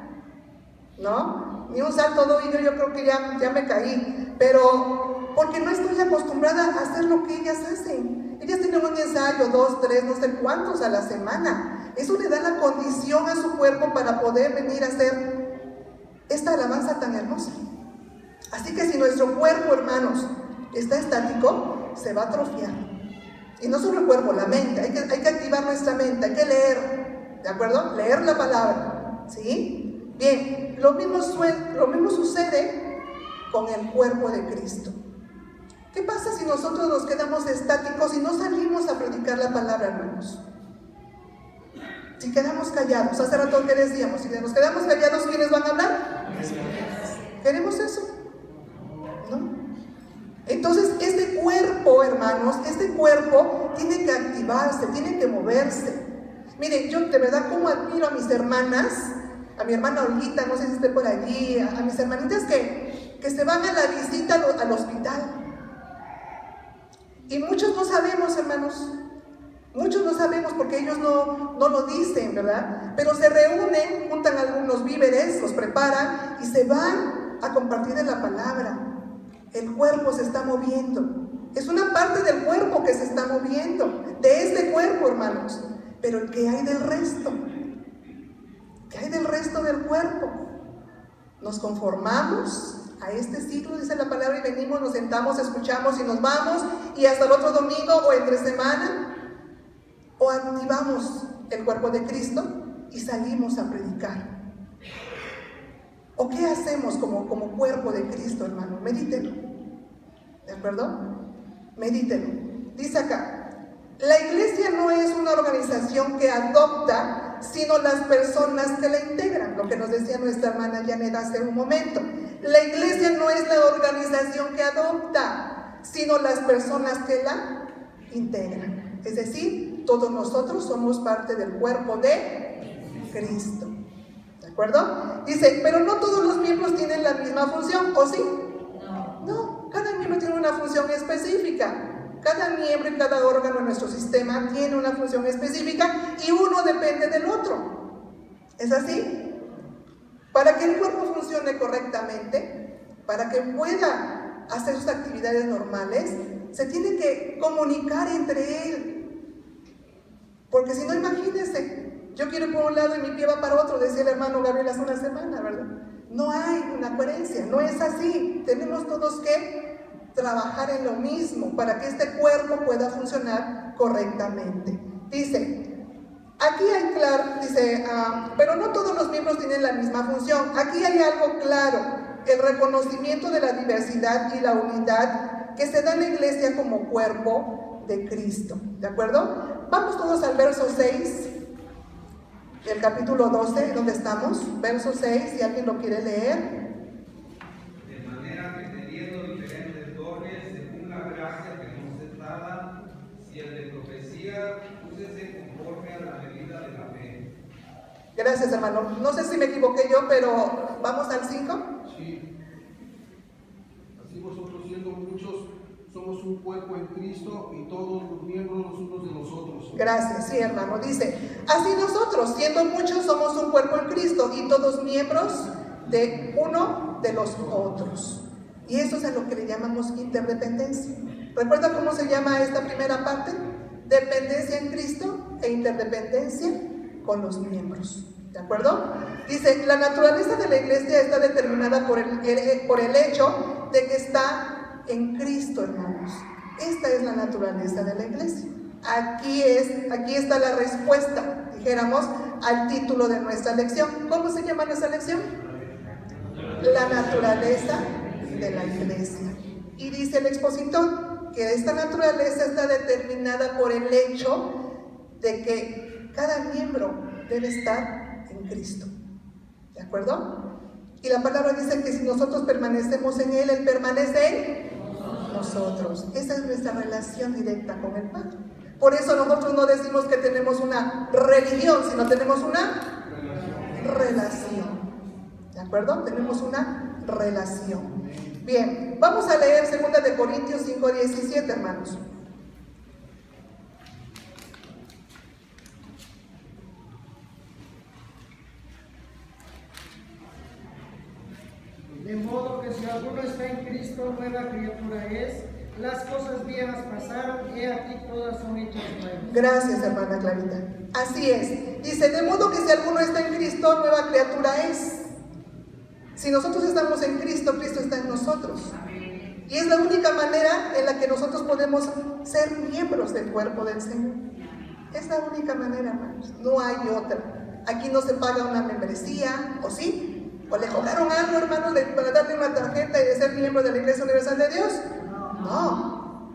¿no? Ni un salto doy, yo creo que ya me caí, pero porque no estoy acostumbrada a hacer lo que ellas hacen. Ellas tienen un ensayo, 2, 3, no sé cuántos a la semana. Eso le da la condición a su cuerpo para poder venir a hacer esta alabanza tan hermosa. Así que si nuestro cuerpo, hermanos, está estático, se va a atrofiar. Y no solo el cuerpo, la mente. Hay que activar nuestra mente, hay que leer, ¿de acuerdo? Leer la palabra, ¿sí? Bien, lo mismo sucede con el cuerpo de Cristo. ¿Qué pasa si nosotros nos quedamos estáticos y no salimos a predicar la palabra, hermanos? Si quedamos callados, hace rato que decíamos, si nos quedamos callados, ¿quiénes van a hablar? ¿Queremos eso? ¿No? Entonces, este cuerpo, hermanos, este cuerpo tiene que activarse, tiene que moverse. Miren, yo de verdad como admiro a mis hermanas, a mi hermana Olguita, no sé si esté por allí, a mis hermanitas que se van a la visita al hospital. Y muchos no sabemos, hermanos, muchos no sabemos porque ellos no lo dicen, ¿verdad? Pero se reúnen, juntan algunos víveres, los preparan y se van a compartir de la palabra. El cuerpo se está moviendo. Es una parte del cuerpo que se está moviendo, de este cuerpo, hermanos. Pero ¿qué hay del resto? ¿Qué hay del resto del cuerpo? Nos conformamos a este ciclo, dice la palabra, y venimos, nos sentamos, escuchamos y nos vamos, y hasta el otro domingo o entre semana, o activamos el cuerpo de Cristo y salimos a predicar. ¿O qué hacemos como cuerpo de Cristo, hermano? Medítenlo, ¿de acuerdo? Medítenlo. Dice acá, la iglesia no es una organización que adopta, sino las personas que la integran, lo que nos decía nuestra hermana Janet hace un momento. La iglesia no es la organización que adopta, sino las personas que la integran. Es decir, todos nosotros somos parte del cuerpo de Cristo. ¿De acuerdo? Dice, pero no todos los miembros tienen la misma función, ¿o sí? No, cada miembro tiene una función específica. Cada miembro y cada órgano en nuestro sistema tiene una función específica y uno depende del otro. ¿Es así? Para que el cuerpo funcione correctamente, para que pueda hacer sus actividades normales, se tiene que comunicar entre él. Porque si no, imagínense, yo quiero ir por un lado y mi pie va para otro, decía el hermano Gabriel hace una semana, ¿verdad? No hay una coherencia, no es así. Tenemos todos que trabajar en lo mismo para que este cuerpo pueda funcionar correctamente. Dice, aquí hay claro, dice, pero no todos los miembros tienen la misma función. Aquí hay algo claro, el reconocimiento de la diversidad y la unidad que se da en la iglesia como cuerpo de Cristo. ¿De acuerdo? Vamos todos al verso 6 del capítulo 12, donde estamos, verso 6, si alguien lo quiere leer. De manera que teniendo diferentes dones según la gracia que nos es dada, si el de profecía, úsese conforme a la medida de la fe. Gracias, hermano. No sé si me equivoqué yo, pero ¿vamos al 5? Sí. Así vosotros siendo muchos, somos un cuerpo en Cristo y todos los miembros los unos de los otros. Gracias, sí, hermano. Dice, así nosotros, siendo muchos, somos un cuerpo en Cristo y todos miembros de uno de los otros. Y eso es a lo que le llamamos interdependencia. ¿Recuerda cómo se llama esta primera parte? Dependencia en Cristo e interdependencia con los miembros. ¿De acuerdo? Dice, la naturaleza de la iglesia está determinada por el hecho de que está en Cristo, hermanos. Esta es la naturaleza de la iglesia. Aquí está la respuesta, dijéramos, al título de nuestra lección. ¿Cómo se llama nuestra lección? La naturaleza de la iglesia. Y dice el expositor que esta naturaleza está determinada por el hecho de que cada miembro debe estar en Cristo. ¿De acuerdo? Y la palabra dice que si nosotros permanecemos en Él, Él permanece en nosotros. Esa es nuestra relación directa con el Padre. Por eso nosotros no decimos que tenemos una religión, sino tenemos una relación. ¿De acuerdo? Tenemos una relación. Bien, vamos a leer 2 de Corintios 5:17, hermanos. De modo que si alguno está en Cristo, nueva criatura es, las cosas viejas pasaron, y aquí todas son hechas nuevas. Gracias, hermana Clarita. Así es. Dice, de modo que si alguno está en Cristo, nueva criatura es. Si nosotros estamos en Cristo, Cristo está en nosotros. Y es la única manera en la que nosotros podemos ser miembros del cuerpo del Señor. Es la única manera, hermanos. No hay otra. Aquí no se paga una membresía, ¿o sí? ¿O le cobraron algo, hermanos, para darle una tarjeta y de ser miembro de la Iglesia Universal de Dios? No.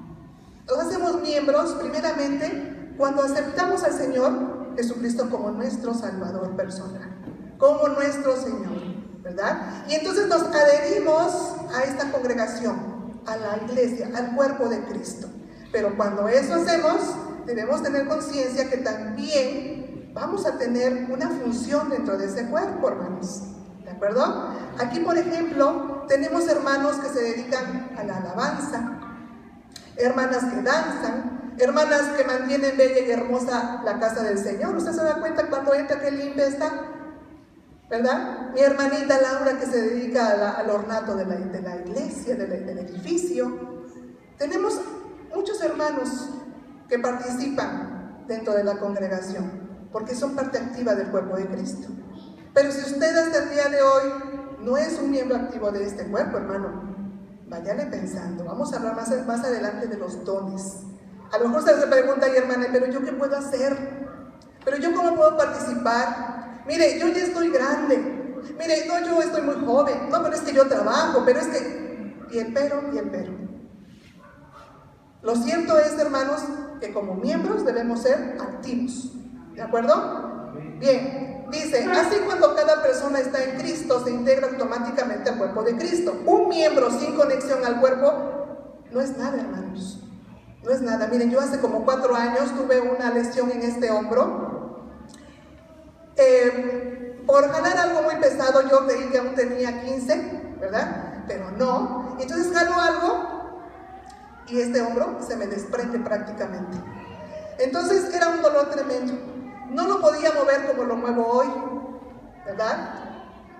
Nos hacemos miembros, primeramente, cuando aceptamos al Señor Jesucristo como nuestro Salvador personal, como nuestro Señor, ¿verdad? Y entonces nos adherimos a esta congregación, a la iglesia, al cuerpo de Cristo. Pero cuando eso hacemos, debemos tener conciencia que también vamos a tener una función dentro de ese cuerpo, hermanos. ¿De acuerdo? Aquí, por ejemplo, tenemos hermanos que se dedican a la alabanza, hermanas que danzan, hermanas que mantienen bella y hermosa la casa del Señor. ¿Usted se da cuenta cuando entra que limpia está? ¿Verdad? Mi hermanita Laura que se dedica al ornato de la iglesia, del edificio. Tenemos muchos hermanos que participan dentro de la congregación porque son parte activa del cuerpo de Cristo. Pero si usted hasta el día de hoy no es un miembro activo de este cuerpo, hermano, váyale pensando. Vamos a hablar más adelante de los dones. A lo mejor usted se pregunta, ay, hermana, pero ¿yo qué puedo hacer? ¿Pero yo cómo puedo participar? Mire, yo ya estoy grande. Mire, no, yo estoy muy joven. No, pero es que yo trabajo, pero es que... Y el pero. Lo cierto es, hermanos, que como miembros debemos ser activos. ¿De acuerdo? Bien. Dice, así cuando cada persona está en Cristo, se integra automáticamente al cuerpo de Cristo. Un miembro sin conexión al cuerpo no es nada, hermanos. No es nada. Miren, yo hace como 4 años tuve una lesión en este hombro. Por jalar algo muy pesado, yo creí que aún tenía 15, ¿verdad? Pero no. Entonces jalo algo y este hombro se me desprende prácticamente. Entonces era un dolor tremendo. No lo podía mover como lo muevo hoy, ¿verdad?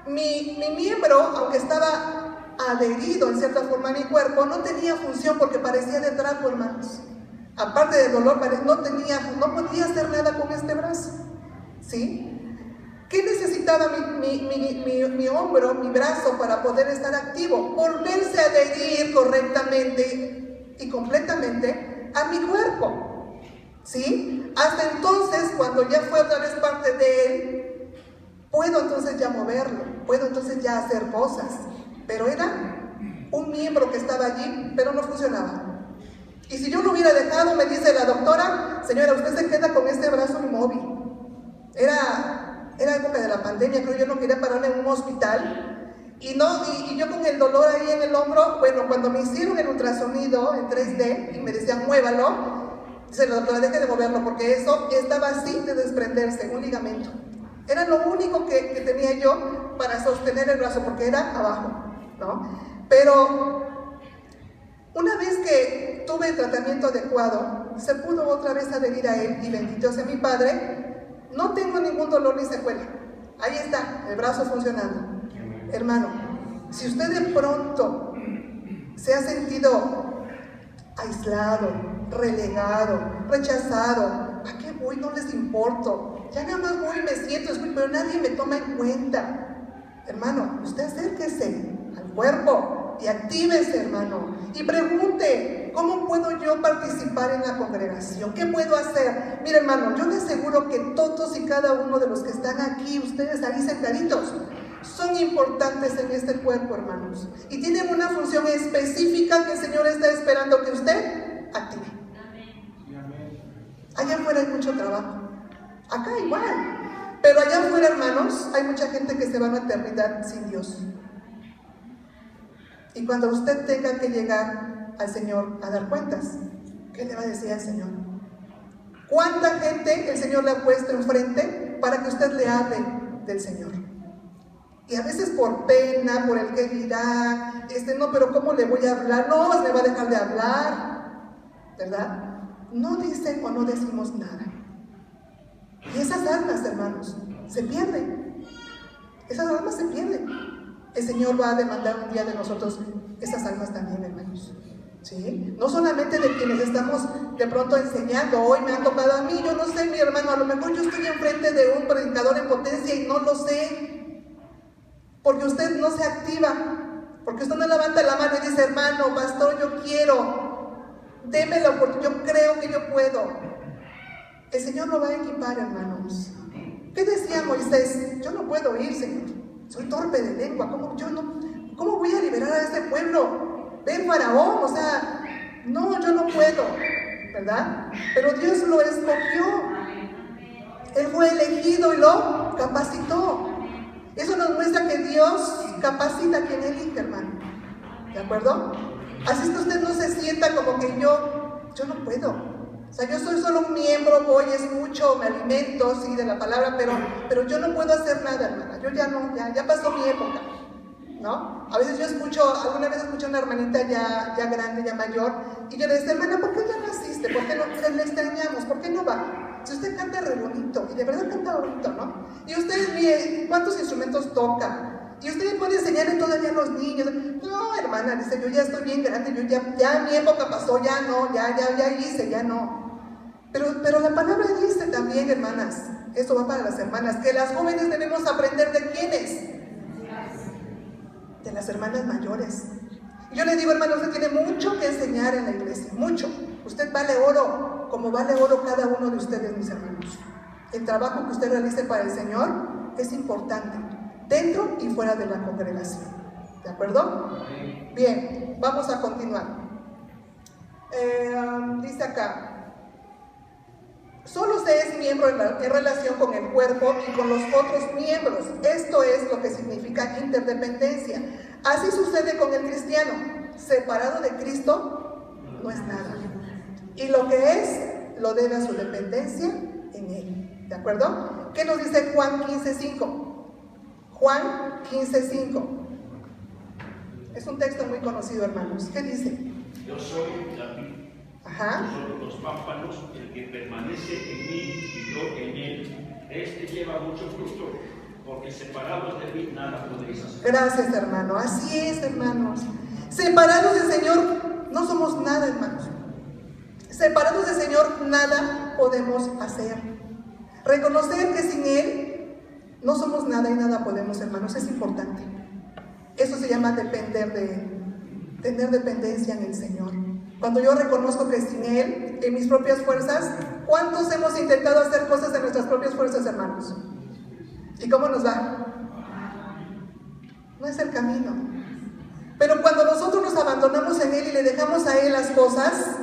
Mi miembro, aunque estaba adherido en cierta forma a mi cuerpo, no tenía función porque parecía de trapo, hermanos. Aparte del dolor, no podía hacer nada con este brazo, ¿sí? ¿Qué necesitaba mi hombro, mi brazo para poder estar activo? Volverse a adherir correctamente y completamente a mi cuerpo, ¿sí? Hasta entonces, cuando ya fue otra vez parte de él, puedo entonces ya moverlo, puedo entonces ya hacer cosas, pero era un miembro que estaba allí, pero no funcionaba. Y si yo lo hubiera dejado, me dice la doctora, señora, usted se queda con este brazo inmóvil. Era época de la pandemia, creo yo no quería pararme en un hospital. Y yo con el dolor ahí en el hombro, bueno, cuando me hicieron el ultrasonido en 3D y me decían, muévalo, dice la doctora, deje de moverlo, porque eso estaba así de desprenderse, un ligamento. Era lo único que tenía yo para sostener el brazo, porque era abajo, ¿no? Pero una vez que tuve el tratamiento adecuado, se pudo otra vez adherir a él, y bendito sea mi Padre, no tengo ningún dolor ni secuela. Ahí está, el brazo funcionando. Hermano, si usted de pronto se ha sentido aislado, relegado, rechazado, ¿a qué voy? No les importo. Ya nada más voy y me siento, pero nadie me toma en cuenta. Hermano, usted acérquese al cuerpo y actívese, hermano, y pregunte, ¿cómo puedo yo participar en la congregación? ¿Qué puedo hacer? Mire, hermano, yo le aseguro que todos y cada uno de los que están aquí, ustedes ahí sentaditos, son importantes en este cuerpo, hermanos, y tienen una función específica que el Señor está esperando que usted active. Allá afuera hay mucho trabajo, acá igual, pero allá afuera, hermanos, hay mucha gente que se va a la eternidad sin Dios. Y cuando usted tenga que llegar al Señor a dar cuentas, ¿qué le va a decir al Señor? ¿Cuánta gente el Señor le ha puesto enfrente para que usted le hable del Señor? Y a veces por pena, por el que dirá, no, pero ¿cómo le voy a hablar? No, me va a dejar de hablar, ¿verdad? No dicen o no decimos nada. Y esas almas, hermanos, se pierden. Esas almas se pierden. El Señor va a demandar un día de nosotros esas almas también, hermanos, ¿sí? No solamente de quienes estamos de pronto enseñando. Hoy me ha tocado a mí, yo no sé, mi hermano, a lo mejor yo estoy enfrente de un predicador en potencia y no lo sé, porque usted no se activa, porque usted no levanta la mano y dice, hermano, pastor, yo quiero, deme la oportunidad, yo creo que yo puedo. El Señor lo va a equipar, hermanos. ¿Qué decía Moisés? Yo no puedo ir, Señor. Soy torpe de lengua, ¿cómo voy a liberar a este pueblo? Ven, Faraón, o sea, no, yo no puedo, ¿verdad? Pero Dios lo escogió. Él fue elegido y lo capacitó. Eso nos muestra que Dios capacita a quien elige, hermano. ¿De acuerdo? Así es que usted no se sienta como que yo no puedo. O sea, yo soy solo un miembro, voy, escucho, me alimento, sí, de la palabra, pero yo no puedo hacer nada, hermana. Yo ya no, ya pasó mi época, ¿no? A veces yo alguna vez escuché a una hermanita ya grande, ya mayor, y yo le decía, hermana, ¿por qué ya no asiste? ¿Por qué no le extrañamos? ¿Por qué no va? Si usted canta re bonito, y de verdad canta bonito, ¿no? Y usted, mire, ¿cuántos instrumentos toca? Y usted puede enseñarle todavía a los niños. No, hermana, dice, yo ya estoy bien grande, yo ya mi época pasó, ya no, ya hice, ya no. Pero la palabra dice también, hermanas, eso va para las hermanas, que las jóvenes debemos aprender de ¿quiénes? De las hermanas mayores. Y yo le digo, hermano, usted tiene mucho que enseñar en la iglesia, mucho. Usted vale oro, como vale oro cada uno de ustedes, mis hermanos. El trabajo que usted realice para el Señor es importante, dentro y fuera de la congregación. ¿De acuerdo? Bien, vamos a continuar. Dice acá, solo se es miembro en relación con el cuerpo y con los otros miembros. Esto es lo que significa interdependencia. Así sucede con el cristiano. Separado de Cristo, no es nada. Y lo que es, lo debe a su dependencia en Él. ¿De acuerdo? ¿Qué nos dice Juan 15:5? Juan 15:5. Es un texto muy conocido, hermanos. ¿Qué dice? Yo soy la vid, Ajá. vosotros los pámpanos, el que permanece en mí y yo en él, este lleva mucho fruto, porque separados de mí nada podéis hacer. Gracias, hermano. Así es, hermanos. Separados del Señor no somos nada, hermanos. Separados del Señor nada podemos hacer. Reconocer que sin Él no somos nada y nada podemos, hermanos, es importante. Eso se llama depender de Él, tener dependencia en el Señor. Cuando yo reconozco que sin Él, en mis propias fuerzas, ¿cuántos hemos intentado hacer cosas en nuestras propias fuerzas, hermanos? ¿Y cómo nos va? No es el camino. Pero cuando nosotros nos abandonamos en Él y le dejamos a Él las cosas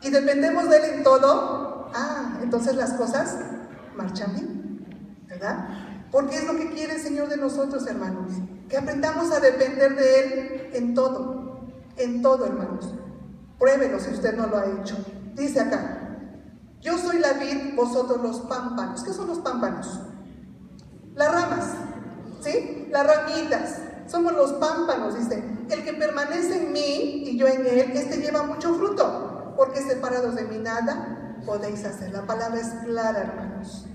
y dependemos de Él en todo, entonces las cosas marchan bien, ¿verdad? Porque es lo que quiere el Señor de nosotros, hermanos, que aprendamos a depender de Él en todo, hermanos. Pruébelo si usted no lo ha hecho. Dice acá, yo soy la vid, vosotros los pámpanos. ¿Qué son los pámpanos? Las ramas, ¿sí? Las ramitas. Somos los pámpanos, dice. El que permanece en mí y yo en él, este lleva mucho fruto, porque separados de mí nada podéis hacer. La palabra es clara, hermanos.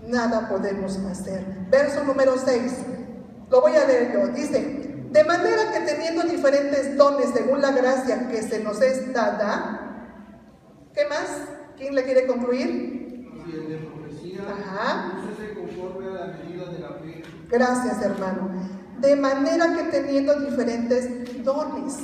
Nada podemos hacer. Verso número 6. Lo voy a leer yo. Dice, de manera que teniendo diferentes dones según la gracia que se nos es dada. ¿Qué más? ¿Quién le quiere concluir? Y el de profecía, Ajá. úsese conforme a la medida de la fe. Gracias, hermano. De manera que teniendo diferentes dones.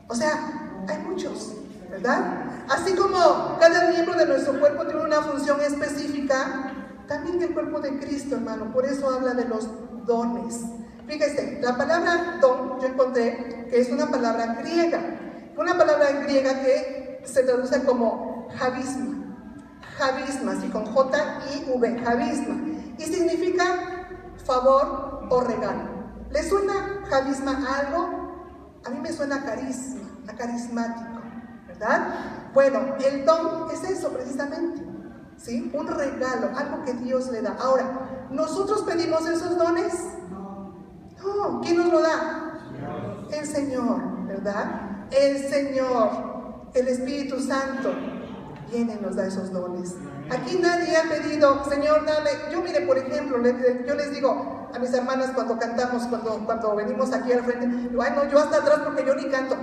O sea, hay muchos, ¿verdad? Así como cada miembro de nuestro cuerpo tiene una función específica, también el cuerpo de Cristo, hermano. Por eso habla de los dones. Fíjese, la palabra don, yo encontré que es una palabra griega. Una palabra griega que se traduce como javisma. Javisma, así con J-I-V, javisma. Y significa favor o regalo. ¿Le suena javisma a algo? A mí me suena a carisma, a carismático, ¿verdad? Bueno, el don es eso precisamente, ¿sí? Un regalo, algo que Dios le da. Ahora, ¿nosotros pedimos esos dones? No, ¿quién nos lo da? El Señor, ¿verdad? El Señor, el Espíritu Santo, viene y nos da esos dones. Aquí nadie ha pedido, Señor, dame. Yo, mire, por ejemplo, yo les digo a mis hermanas cuando cantamos, cuando venimos aquí al frente, digo, ay, no, yo hasta atrás porque yo ni canto.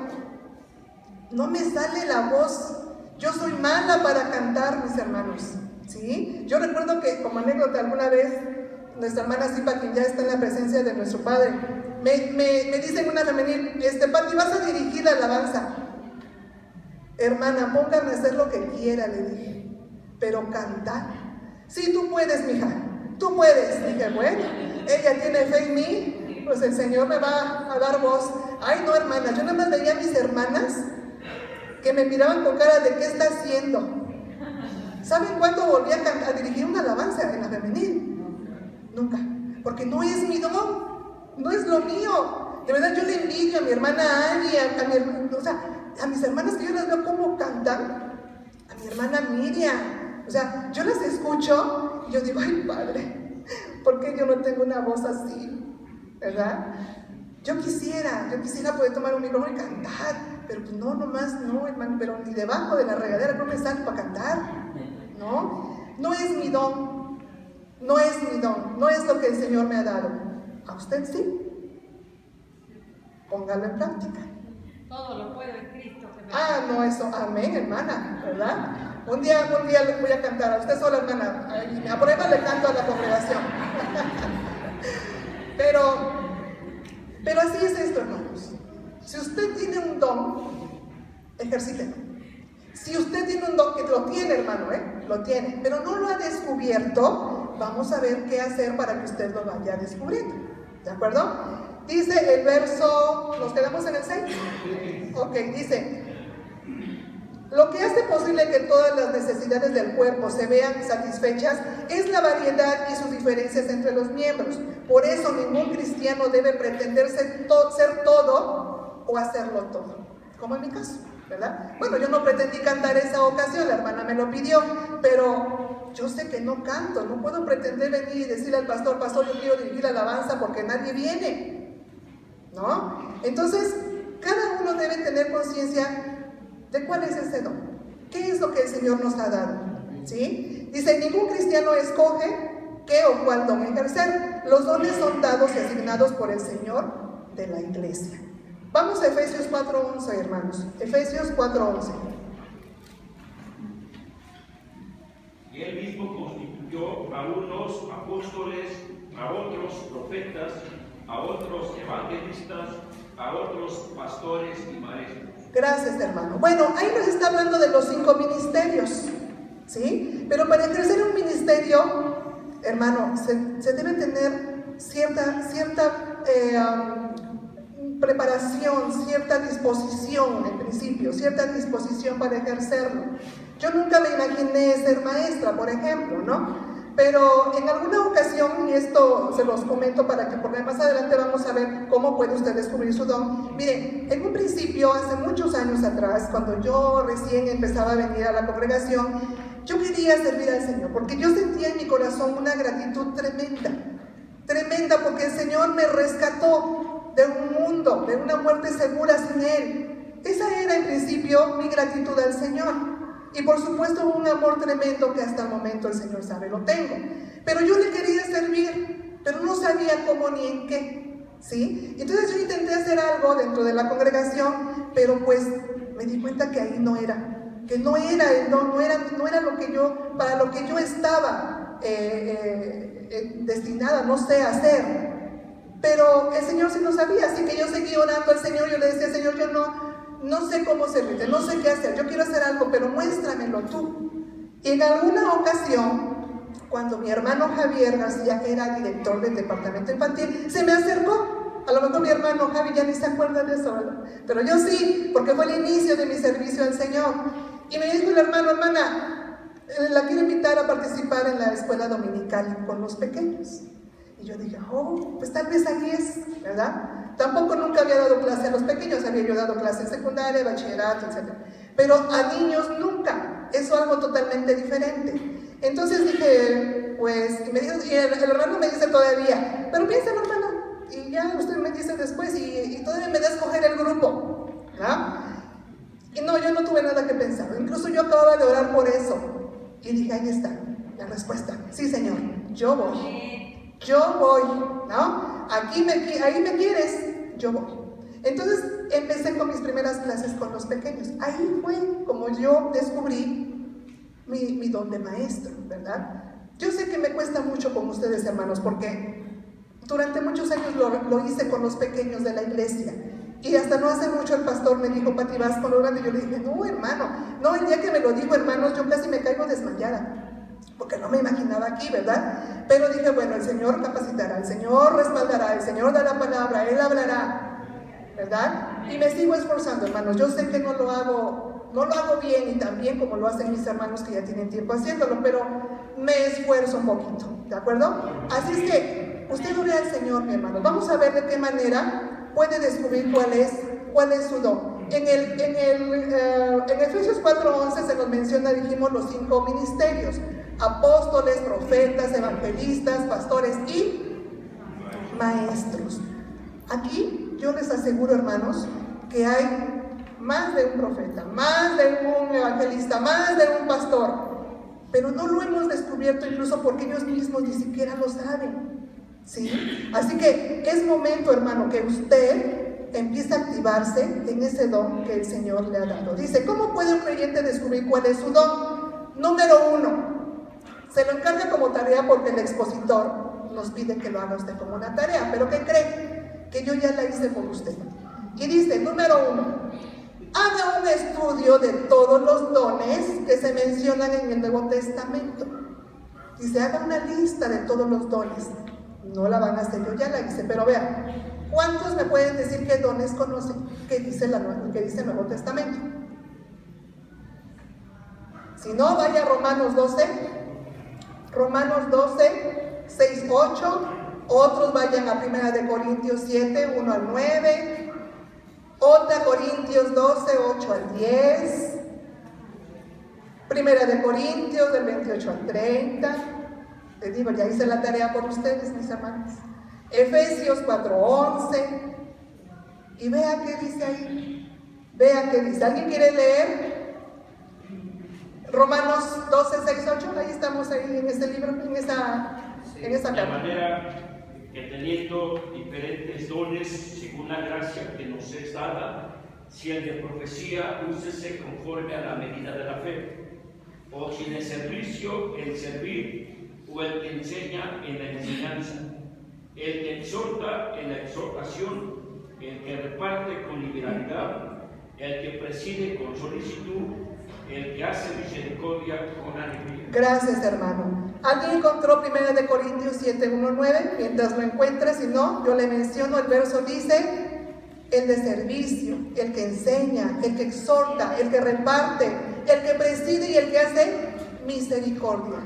No me sale la voz. Yo soy mala para cantar, mis hermanos, ¿sí? Yo recuerdo que, como anécdota, alguna vez, nuestra hermana Zipa, quien ya está en la presencia de nuestro Padre, me dice en una femenil, Pati, vas a dirigir la alabanza. Hermana, póngame a hacer lo que quiera, le dije, pero cantar. Sí, tú puedes, mija, tú puedes. Dije, bueno, ella tiene fe en mí, pues el Señor me va a dar voz. Ay, no, hermana, yo nada más veía a mis hermanas que me miraban con cara de ¿qué está haciendo? ¿Saben cuándo volví a dirigir una alabanza en la femenil? Nunca, porque no es mi don, no es lo mío. De verdad yo le envidio a mi hermana Annie, a mis hermanas que yo las veo cómo cantan, a mi hermana Miriam, o sea, yo las escucho y yo digo, ay Padre, ¿por qué yo no tengo una voz así? ¿Verdad? Yo quisiera poder tomar un micrófono y cantar, pero pues no, hermano, pero ni debajo de la regadera no me sale para cantar, no es mi don, no es lo que el Señor me ha dado. ¿A usted sí? Póngalo en práctica. Todo lo puedo en Cristo. No, eso, amén, hermana, ¿verdad? Un día le voy a cantar a usted sola, hermana, y a prueba le canto a la congregación. Pero así es esto, hermanos. Si usted tiene un don, ejercítelo. Si usted tiene un don, que lo tiene, hermano, lo tiene, pero no lo ha descubierto, vamos a ver qué hacer para que usted lo vaya descubriendo. ¿De acuerdo? Dice el verso, ¿nos quedamos en el 6? Ok, dice, lo que hace posible que todas las necesidades del cuerpo se vean satisfechas es la variedad y sus diferencias entre los miembros. Por eso ningún cristiano debe pretender ser todo o hacerlo todo, como en mi caso. ¿verdad? Bueno, yo no pretendí cantar esa ocasión, la hermana me lo pidió, pero yo sé que no canto, no puedo pretender venir y decirle al pastor, pastor, yo quiero dirigir la alabanza porque nadie viene, ¿no? Entonces, cada uno debe tener conciencia de cuál es ese don, qué es lo que el Señor nos ha dado, ¿sí? Dice, ningún cristiano escoge qué o cuál don ejercer, los dones son dados y asignados por el Señor de la iglesia. Vamos a Efesios 4:11, hermanos. Efesios 4:11. Y él mismo constituyó a unos apóstoles, a otros profetas, a otros evangelistas, a otros pastores y maestros. Gracias, hermano. Bueno, ahí nos está hablando de los 5 ministerios, ¿sí? Pero para ejercer un ministerio, hermano, se debe tener cierta preparación, cierta disposición en principio, cierta disposición para ejercerlo. Yo nunca me imaginé ser maestra, por ejemplo, ¿no? Pero en alguna ocasión, y esto se los comento para que porque más adelante vamos a ver cómo puede usted descubrir su don. Miren, en un principio, hace muchos años atrás, cuando yo recién empezaba a venir a la congregación, yo quería servir al Señor, porque yo sentía en mi corazón una gratitud tremenda, porque el Señor me rescató de un mundo, de una muerte segura sin Él. Esa era en principio mi gratitud al Señor. Y por supuesto un amor tremendo que hasta el momento el Señor sabe lo tengo. Pero yo le quería servir, pero no sabía cómo ni en qué, ¿sí? Entonces yo intenté hacer algo dentro de la congregación, pero pues me di cuenta que ahí no era, que no era lo que yo, para lo que yo estaba destinada, no sé, a hacer. Pero el Señor sí lo sabía, así que yo seguí orando al Señor. Yo le decía, Señor, yo no sé cómo servirte, no sé qué hacer, yo quiero hacer algo, pero muéstramelo tú. Y en alguna ocasión, cuando mi hermano Javier García era director del departamento infantil, se me acercó. A lo mejor mi hermano Javi ya ni se acuerda de eso, ¿verdad? Pero yo sí, porque fue el inicio de mi servicio al Señor. Y me dijo el hermano, hermana, la quiero invitar a participar en la escuela dominical con los pequeños. Y yo dije, pues tal vez ahí es, ¿verdad? Tampoco nunca había dado clase a los pequeños, había yo dado clase en secundaria, bachillerato, etc. Pero a niños nunca, eso es algo totalmente diferente. Entonces dije, pues, y el hermano me dice todavía, pero piénsalo, hermana, y ya usted me dice después, y todavía me da a escoger el grupo, ¿verdad? Y no, yo no tuve nada que pensar, incluso yo acababa de orar por eso, y dije, ahí está, la respuesta, sí Señor, yo voy, ¿no? Ahí me quieres, yo voy. Entonces empecé con mis primeras clases con los pequeños. Ahí fue como yo descubrí mi don de maestro, ¿verdad? Yo sé que me cuesta mucho con ustedes, hermanos, porque durante muchos años lo hice con los pequeños de la iglesia. Y hasta no hace mucho el pastor me dijo, Pati, vas con lo grande. Y yo le dije, no, hermano, no, el día que me lo dijo, hermanos, yo casi me caigo desmayada, porque no me imaginaba aquí, ¿verdad? Pero dije, bueno, el Señor capacitará, el Señor respaldará, el Señor da la palabra, Él hablará, ¿verdad? Y me sigo esforzando, hermanos. Yo sé que no lo hago bien y tan bien como lo hacen mis hermanos que ya tienen tiempo haciéndolo, pero me esfuerzo un poquito, ¿de acuerdo? Así es que usted ore al Señor, mi hermano. Vamos a ver de qué manera puede descubrir cuál es su don. En Efesios 4:11 se nos menciona, dijimos, los 5 ministerios: apóstoles, profetas, evangelistas, pastores y maestros. Aquí yo les aseguro, hermanos, que hay más de un profeta, más de un evangelista, más de un pastor, pero no lo hemos descubierto, incluso porque ellos mismos ni siquiera lo saben, ¿sí? Así que es momento, hermano, que usted empiece a activarse en ese don que el Señor le ha dado. Dice, ¿cómo puede un creyente descubrir cuál es su don? Número 1, se lo encarga como tarea porque el expositor nos pide que lo haga usted como una tarea. ¿Pero qué cree? Que yo ya la hice por usted. Y dice, número 1, haga un estudio de todos los dones que se mencionan en el Nuevo Testamento. Dice, haga una lista de todos los dones. No la van a hacer, yo ya la hice, pero vean, ¿cuántos me pueden decir qué dones conocen? ¿Qué dice el Nuevo Testamento? Si no, vaya a Romanos 12, 6, 8. Otros vayan a 1 Corintios 7, 1 al 9. Otra Corintios 12, 8 al 10. Primera de Corintios del 28 al 30. Les digo, ya hice la tarea por ustedes, mis hermanos. Efesios 4, 11. Y vea qué dice ahí. Vea qué dice. ¿Alguien quiere leer? Romanos 12, 6, 8. Ahí estamos ahí en este libro, en esa De carta. manera que teniendo diferentes dones según la gracia que nos es dada, si el de profecía, úsese conforme a la medida de la fe, o si de servicio, el servir, o el que enseña en la enseñanza, el que exhorta en la exhortación, el que reparte con liberalidad, el que preside con solicitud, el que hace misericordia con alegría. Gracias, hermano. ¿Alguien encontró 1 Corintios 7, 1, 9? Mientras lo encuentre, si no, yo le menciono, el verso dice: el de servicio, el que enseña, el que exhorta, el que reparte, el que preside y el que hace misericordia.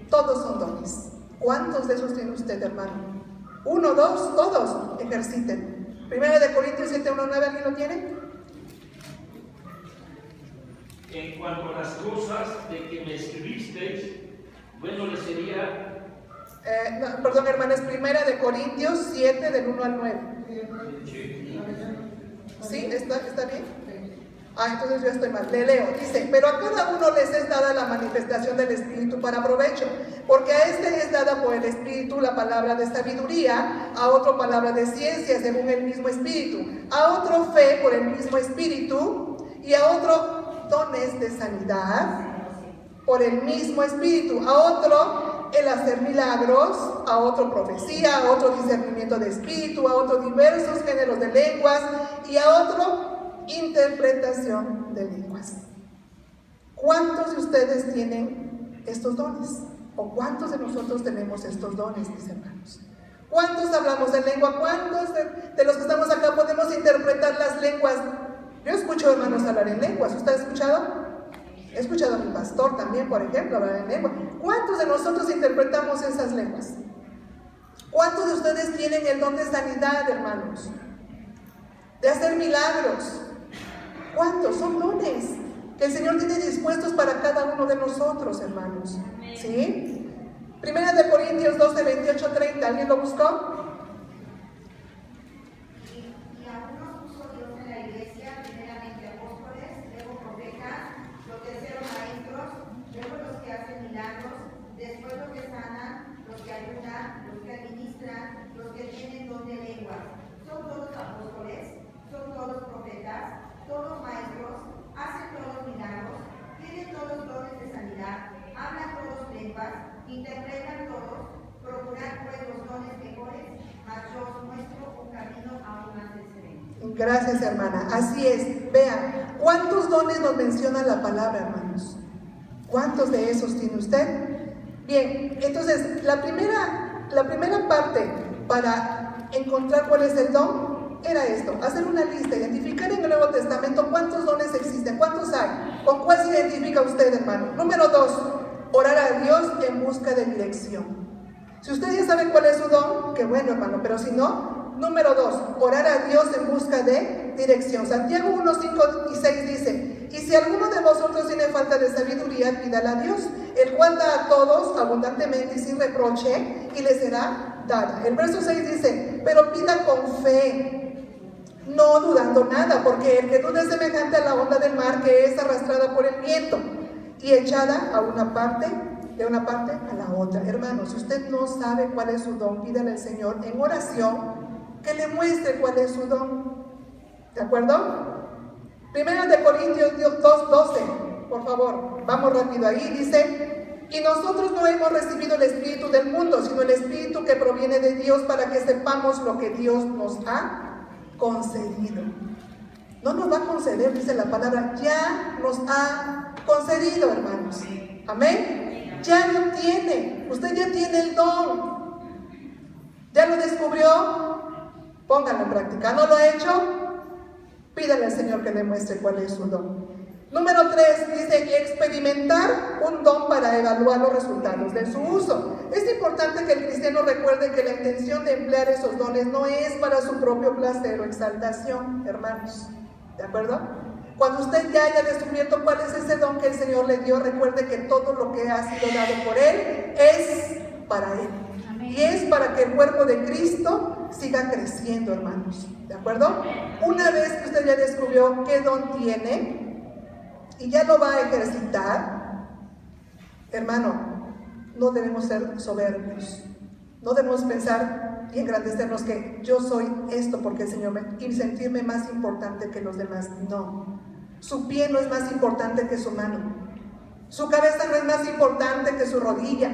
Todos son dones. ¿Cuántos de esos tiene usted, hermano? 1, 2, todos ejerciten. 1 Corintios 7, 1, 9, ¿alguien lo tiene? En cuanto a las cosas de que me escribisteis, bueno, le sería... Perdón, hermanas, 1 Corintios 7, del 1 al 9. ¿Sí? ¿Está bien? Entonces yo estoy mal. Le leo. Dice: pero a cada uno les es dada la manifestación del Espíritu para provecho, porque a este es dada por el Espíritu la palabra de sabiduría, a otro palabra de ciencia según el mismo Espíritu, a otro fe por el mismo Espíritu, y a otro dones de sanidad por el mismo Espíritu, a otro el hacer milagros, a otro profecía, a otro discernimiento de espíritu, a otro diversos géneros de lenguas y a otro interpretación de lenguas. ¿Cuántos de ustedes tienen estos dones? ¿O cuántos de nosotros tenemos estos dones, mis hermanos? ¿Cuántos hablamos en lengua? ¿Cuántos de los que estamos acá podemos interpretar las lenguas? Yo escucho hermanos hablar en lenguas. ¿Usted ha escuchado? He escuchado a mi pastor también, por ejemplo, hablar en lengua. ¿Cuántos de nosotros interpretamos esas lenguas? ¿Cuántos de ustedes tienen el don de sanidad, hermanos? De hacer milagros. ¿Cuántos? Son dones que el Señor tiene dispuestos para cada uno de nosotros, hermanos. ¿Sí? 1 Corintios 12, 28, 30. ¿Alguien lo buscó? Después los que sanan, los que ayudan, los que administran, los que tienen don de lenguas. Son todos apóstoles, son todos profetas, todos maestros, hacen todos milagros, tienen todos dones de sanidad, hablan todos lenguas, interpretan todos, procurar pues los dones mejores, mas yo os muestro un camino aún más excelente. Gracias, hermana. Así es. Vean, ¿cuántos dones nos menciona la palabra, hermanos? ¿Cuántos de esos tiene usted? Bien, entonces la primera parte para encontrar cuál es el don era esto: hacer una lista, identificar en el Nuevo Testamento cuántos dones existen, cuántos hay, con cuál se identifica usted, hermano. Número 2, orar a Dios en busca de dirección. Si usted ya sabe cuál es su don, qué bueno, hermano, pero si no, número 2, orar a Dios en busca de dirección. Santiago 1, 5 y 6 dice: y si alguno de vosotros tiene falta de sabiduría, pídala a Dios, el cual da a todos abundantemente y sin reproche, y le será dada. El verso 6 dice: pero pida con fe, no dudando nada, porque el que duda es semejante a la onda del mar, que es arrastrada por el viento y echada de una parte a la otra. Hermanos, si usted no sabe cuál es su don, pídale al Señor en oración que le muestre cuál es su don. ¿De acuerdo? 1 Corintios 2:12, por favor, vamos rápido ahí. Dice: y nosotros no hemos recibido el espíritu del mundo, sino el espíritu que proviene de Dios, para que sepamos lo que Dios nos ha concedido. No nos va a conceder, dice la palabra, ya nos ha concedido, hermanos. Amén. Ya lo tiene, usted ya tiene el don. ¿Ya lo descubrió? Póngalo en práctica. ¿No lo ha hecho? Pídale al Señor que le muestre cuál es su don. Número 3, dice experimentar un don para evaluar los resultados de su uso. Es importante que el cristiano recuerde que la intención de emplear esos dones no es para su propio placer o exaltación, hermanos. ¿De acuerdo? Cuando usted ya haya descubierto cuál es ese don que el Señor le dio, recuerde que todo lo que ha sido dado por Él es para Él. Y es para que el cuerpo de Cristo siga creciendo, hermanos. ¿De acuerdo? Una vez que usted ya descubrió qué don tiene y ya lo va a ejercitar, hermano, no debemos ser soberbios. No debemos pensar y engrandecernos que yo soy esto porque el Señor y sentirme más importante que los demás. No. Su pie no es más importante que su mano. Su cabeza no es más importante que su rodilla.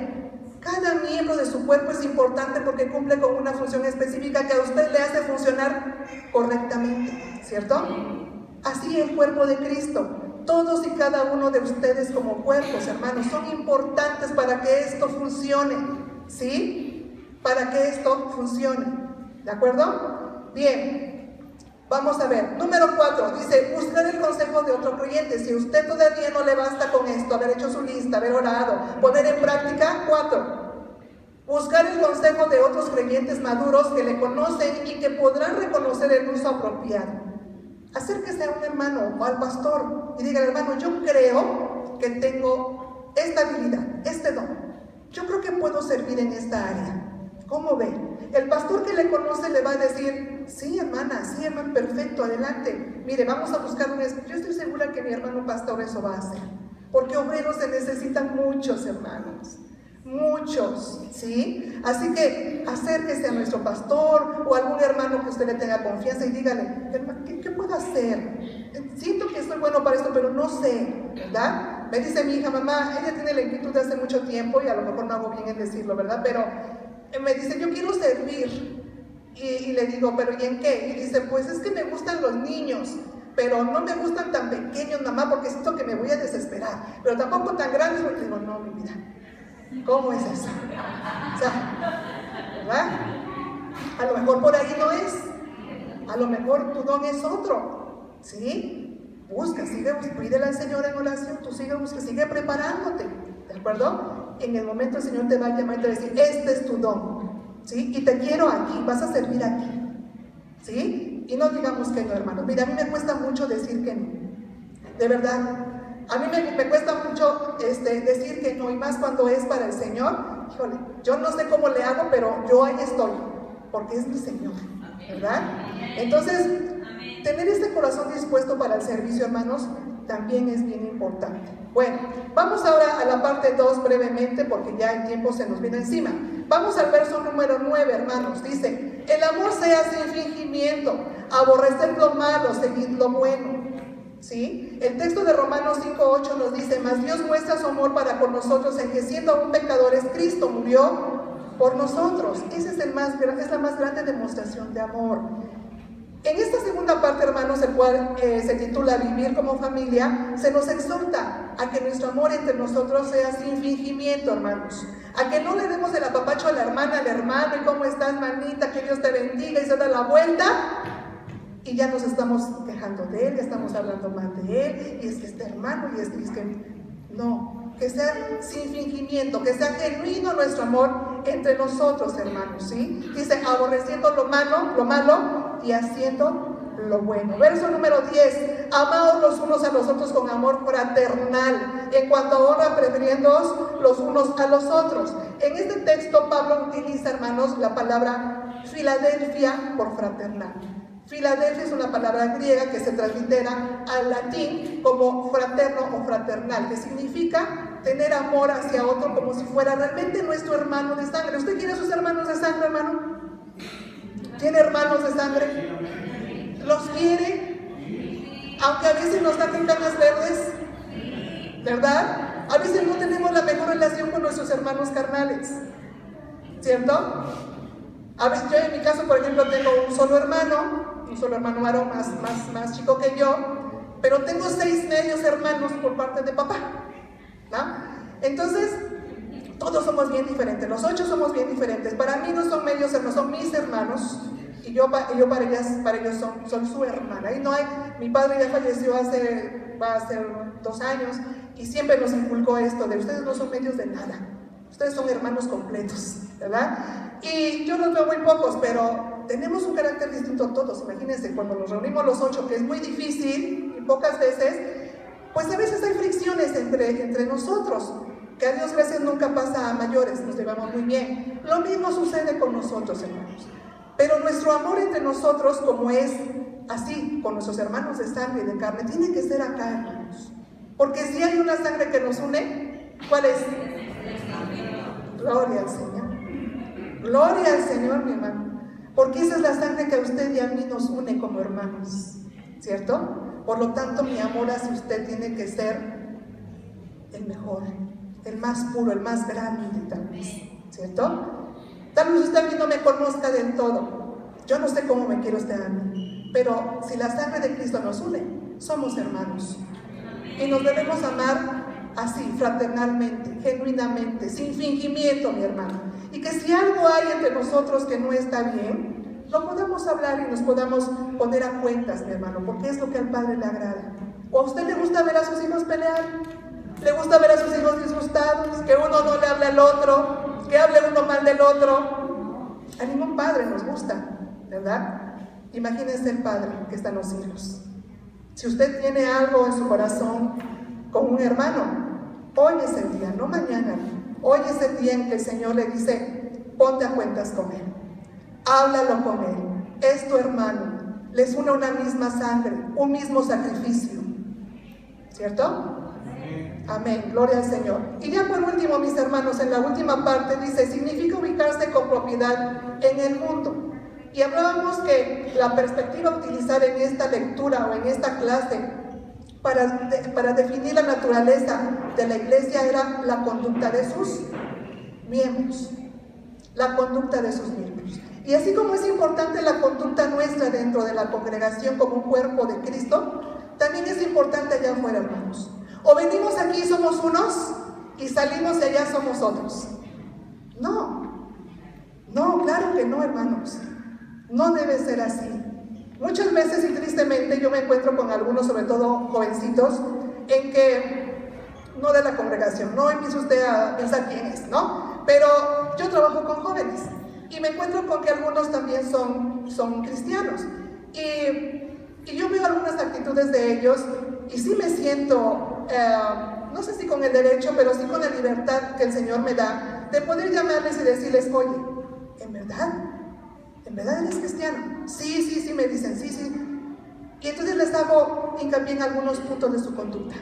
Cada miembro de su cuerpo es importante porque cumple con una función específica que a usted le hace funcionar correctamente, ¿cierto? Así el cuerpo de Cristo. Todos y cada uno de ustedes como cuerpos, hermanos, son importantes para que esto funcione, ¿sí? Para que esto funcione, ¿de acuerdo? Bien, vamos a ver. Número 4, dice, buscar el consejo de otro creyente. Si usted todavía no le basta con esto, haber hecho su lista, haber orado, poner en práctica, 4. Buscar el consejo de otros creyentes maduros que le conocen y que podrán reconocer el uso apropiado. Acérquese a un hermano o al pastor y diga, hermano, yo creo que tengo esta habilidad, este don. Yo creo que puedo servir en esta área. ¿Cómo ve? El pastor que le conoce le va a decir, sí, hermana, perfecto, adelante. Mire, vamos a buscar un... Yo estoy segura que mi hermano pastor eso va a hacer. Porque obreros se necesitan muchos, hermanos. Muchos, ¿sí? Así que acérquese a nuestro pastor o a algún hermano que usted le tenga confianza y dígale, hermano, ¿qué puedo hacer? Siento que soy bueno para esto, pero no sé, ¿verdad? Me dice mi hija, mamá, ella tiene la inquietud de hace mucho tiempo y a lo mejor no hago bien en decirlo, ¿verdad? Pero me dice, yo quiero servir. Y le digo, ¿pero y en qué? Y dice, pues es que me gustan los niños, pero no me gustan tan pequeños, mamá, porque siento que me voy a desesperar. Pero tampoco tan grandes, porque digo, no, mi vida. ¿Cómo es eso? O sea, ¿verdad? A lo mejor por ahí no es. A lo mejor tu don es otro. ¿Sí? Busca, pídele al Señor en oración. Tú sigue preparándote. ¿De acuerdo? En el momento el Señor te va a llamar y te va a decir, este es tu don. ¿Sí? Y te quiero aquí, vas a servir aquí. ¿Sí? Y no digamos que no, hermanos. Mira, a mí me cuesta mucho decir que no. De verdad. A mí me cuesta mucho decir que no, y más cuando es para el Señor. Híjole, yo no sé cómo le hago, pero yo ahí estoy, porque es mi Señor, ¿verdad? Entonces, tener este corazón dispuesto para el servicio, hermanos, también es bien importante. Bueno, vamos ahora a la parte 2 brevemente, porque ya el tiempo se nos viene encima. Vamos al verso número 9, hermanos. Dice, el amor sea sin fingimiento, aborrecer lo malo, seguir lo bueno. ¿Sí? El texto de Romanos 5:8 nos dice, mas Dios muestra su amor para con nosotros en que siendo aún pecadores, Cristo murió por nosotros. Esa es la más grande demostración de amor. En esta segunda parte, hermanos, el cual se titula Vivir como familia, se nos exhorta a que nuestro amor entre nosotros sea sin fingimiento, hermanos. A que no le demos el apapacho a la hermana, al hermano, y cómo estás, manita, que Dios te bendiga, y se da la vuelta. Y ya nos estamos quejando de él, ya estamos hablando mal de él, y es que este hermano, y es que no, que sea sin fingimiento, que sea genuino nuestro amor entre nosotros, hermanos, ¿sí? Dice, aborreciendo lo malo y haciendo lo bueno. Verso número 10, amaos los unos a los otros con amor fraternal, en cuanto a honra, prefiriéndoos los unos a los otros. En este texto Pablo utiliza, hermanos, la palabra Filadelfia por fraternal. Filadelfia es una palabra griega que se translitera al latín como fraterno o fraternal, que significa tener amor hacia otro como si fuera realmente nuestro hermano de sangre. ¿Usted quiere sus hermanos de sangre, hermano? ¿Tiene hermanos de sangre? ¿Los quiere? Aunque a veces nos saquen canas verdes, ¿verdad? A veces no tenemos la mejor relación con nuestros hermanos carnales, ¿cierto? A veces yo en mi caso, por ejemplo, tengo un solo hermano varón más chico que yo, pero tengo 6 medios hermanos por parte de papá, ¿no? Entonces, todos somos bien diferentes, los 8 somos bien diferentes. Para mí no son medios hermanos, son mis hermanos, y yo para ellos soy su hermana. Y no hay, mi padre ya falleció va a ser 2 años, y siempre nos inculcó esto de ustedes no son medios de nada, ustedes son hermanos completos, ¿verdad? Y yo los veo muy pocos, pero tenemos un carácter distinto a todos. Imagínense, cuando nos reunimos los 8, que es muy difícil y pocas veces, pues a veces hay fricciones entre nosotros, que a Dios gracias nunca pasa a mayores, nos llevamos muy bien. Lo mismo sucede con nosotros, hermanos. Pero nuestro amor entre nosotros, como es así, con nuestros hermanos de sangre y de carne, tiene que ser acá, hermanos. Porque si hay una sangre que nos une, ¿cuál es? Gloria al Señor. Gloria al Señor, mi hermano. Porque esa es la sangre que a usted y a mí nos une como hermanos, ¿cierto? Por lo tanto, mi amor hacia usted tiene que ser el mejor, el más puro, el más grande, tal vez, ¿cierto? Tal vez usted a mí no me conozca del todo. Yo no sé cómo me quiere usted a mí. Pero si la sangre de Cristo nos une, somos hermanos. Y nos debemos amar así, fraternalmente, genuinamente, sin fingimiento, mi hermano. Y que si algo hay entre nosotros que no está bien, lo podamos hablar y nos podamos poner a cuentas, mi hermano, porque es lo que al Padre le agrada. ¿O a usted le gusta ver a sus hijos pelear? ¿Le gusta ver a sus hijos disgustados? Que uno no le hable al otro, que hable uno mal del otro. A ningún padre nos gusta, ¿verdad? Imagínense el padre que está en los cielos. Si usted tiene algo en su corazón con un hermano, hoy es el día, no mañana. Hoy es el día en que el Señor le dice, ponte a cuentas con él, háblalo con él, es tu hermano, les une una misma sangre, un mismo sacrificio, ¿cierto? Amén, gloria al Señor. Y ya por último, mis hermanos, en la última parte dice, significa ubicarse con propiedad en el mundo. Y hablábamos que la perspectiva a utilizar en esta lectura o en esta clase para definir la naturaleza de la iglesia era la conducta de sus miembros. La conducta de sus miembros. Y así como es importante la conducta nuestra dentro de la congregación como un cuerpo de Cristo, también es importante allá afuera, hermanos. O venimos aquí y somos unos y salimos y allá somos otros. No, claro que no, hermanos. No debe ser así. Muchas veces y tristemente yo me encuentro con algunos, sobre todo jovencitos, en que, no de la congregación, no empiece usted a pensar quién es, ¿no? Pero yo trabajo con jóvenes y me encuentro con que algunos también son cristianos. Y yo veo algunas actitudes de ellos y sí me siento, no sé si con el derecho, pero sí con la libertad que el Señor me da, de poder llamarles y decirles, oye, ¿en verdad eres cristiano? Sí, me dicen, sí. Y entonces les hago hincapié en algunos puntos de su conducta.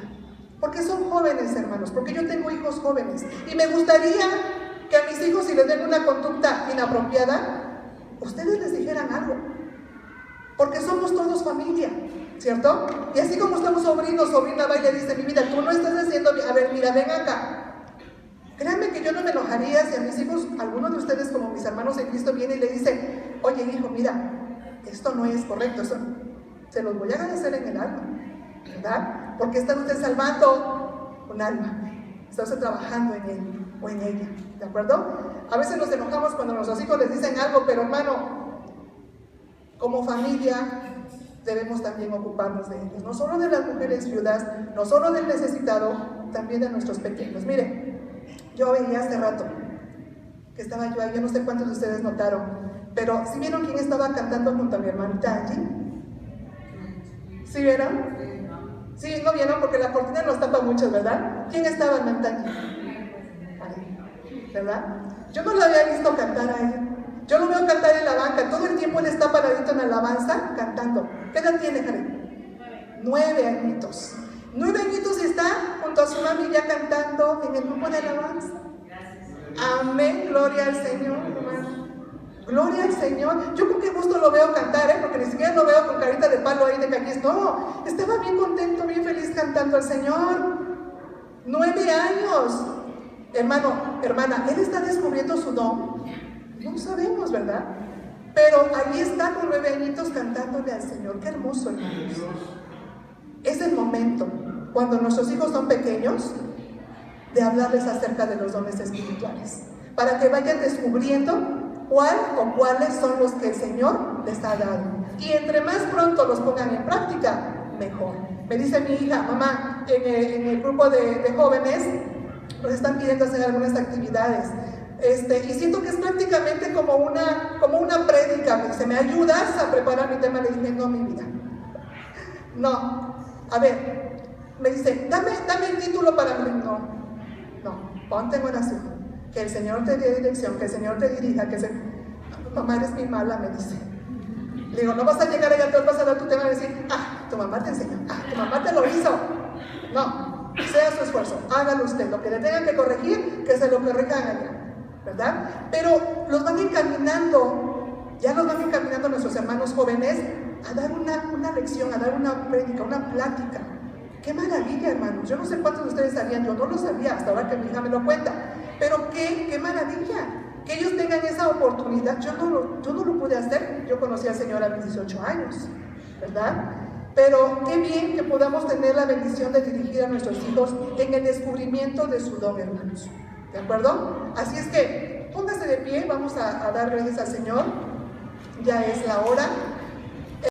Porque son jóvenes, hermanos, porque yo tengo hijos jóvenes. Y me gustaría que a mis hijos, si les den una conducta inapropiada, ustedes les dijeran algo. Porque somos todos familia, ¿cierto? Y así como estamos sobrina va y le dice, mi vida, tú no estás haciendo bien. A ver, mira, ven acá. Créanme que yo no me enojaría si a mis hijos, alguno de ustedes como mis hermanos en Cristo viene y le dice, oye hijo, mira, esto no es correcto, eso se los voy a agradecer en el alma, ¿verdad? Porque están ustedes salvando un alma, está usted trabajando en él o en ella, ¿de acuerdo? A veces nos enojamos cuando nuestros hijos les dicen algo, pero hermano, como familia debemos también ocuparnos de ellos, no solo de las mujeres viudas, no solo del necesitado, también de nuestros pequeños. Miren, yo veía hace rato que estaba yo no sé cuántos de ustedes notaron, pero ¿sí vieron quién estaba cantando junto a mi hermanita Angie? ¿Sí vieron? Sí, no vieron porque la cortina nos tapa mucho, ¿verdad? ¿Quién estaba en Angie? ¿Verdad? Yo no la había visto cantar a ella. Yo lo veo cantar en la banca, todo el tiempo él está paradito en alabanza cantando. ¿Qué edad tiene, Jare? 9 añitos. 9 añitos y está junto a su mami ya cantando en el grupo de alabanza. Amén, gloria al Señor, hermano. Gloria al Señor. Yo con qué gusto lo veo cantar, porque ni siquiera lo veo con carita de palo ahí de cañiz. No, estaba bien contento, bien feliz cantando al Señor. 9 años. Hermano, hermana, él está descubriendo su don. No sabemos, ¿verdad? Pero ahí está con 9 añitos cantándole al Señor. Qué hermoso, hermanos. Es el momento, cuando nuestros hijos son pequeños, de hablarles acerca de los dones espirituales, para que vayan descubriendo cuál o cuáles son los que el Señor les ha dado. Y entre más pronto los pongan en práctica, mejor. Me dice mi hija, mamá, en el grupo de jóvenes nos están pidiendo hacer algunas actividades. Y siento que es prácticamente como una prédica. Me dice, ¿me ayudas a preparar mi tema? Le dije, no, mi vida. No. A ver, me dice, dame el título para mí. No, ponte en oración. Que el Señor te dé dirección, que el Señor te dirija, Mamá, eres mi mala, me dice. Le digo, no vas a llegar allá, te vas a dar tu tema y decir, tu mamá te enseñó, tu mamá te lo hizo. No, sea su esfuerzo, hágalo usted. Lo que le tengan que corregir, que se lo corrijan allá, ¿verdad? Pero los van encaminando, ya los van encaminando nuestros hermanos jóvenes a dar una lección, a dar una prédica, una plática. ¡Qué maravilla, hermanos! Yo no sé cuántos de ustedes sabían, yo no lo sabía hasta ahora que mi hija me lo cuenta. Pero qué maravilla, que ellos tengan esa oportunidad. Yo no lo pude hacer, yo conocí al Señor a mis 18 años, ¿verdad? Pero qué bien que podamos tener la bendición de dirigir a nuestros hijos en el descubrimiento de su don, hermanos. ¿De acuerdo? Así es que, póngase de pie, vamos a dar gracias al Señor. Ya es la hora.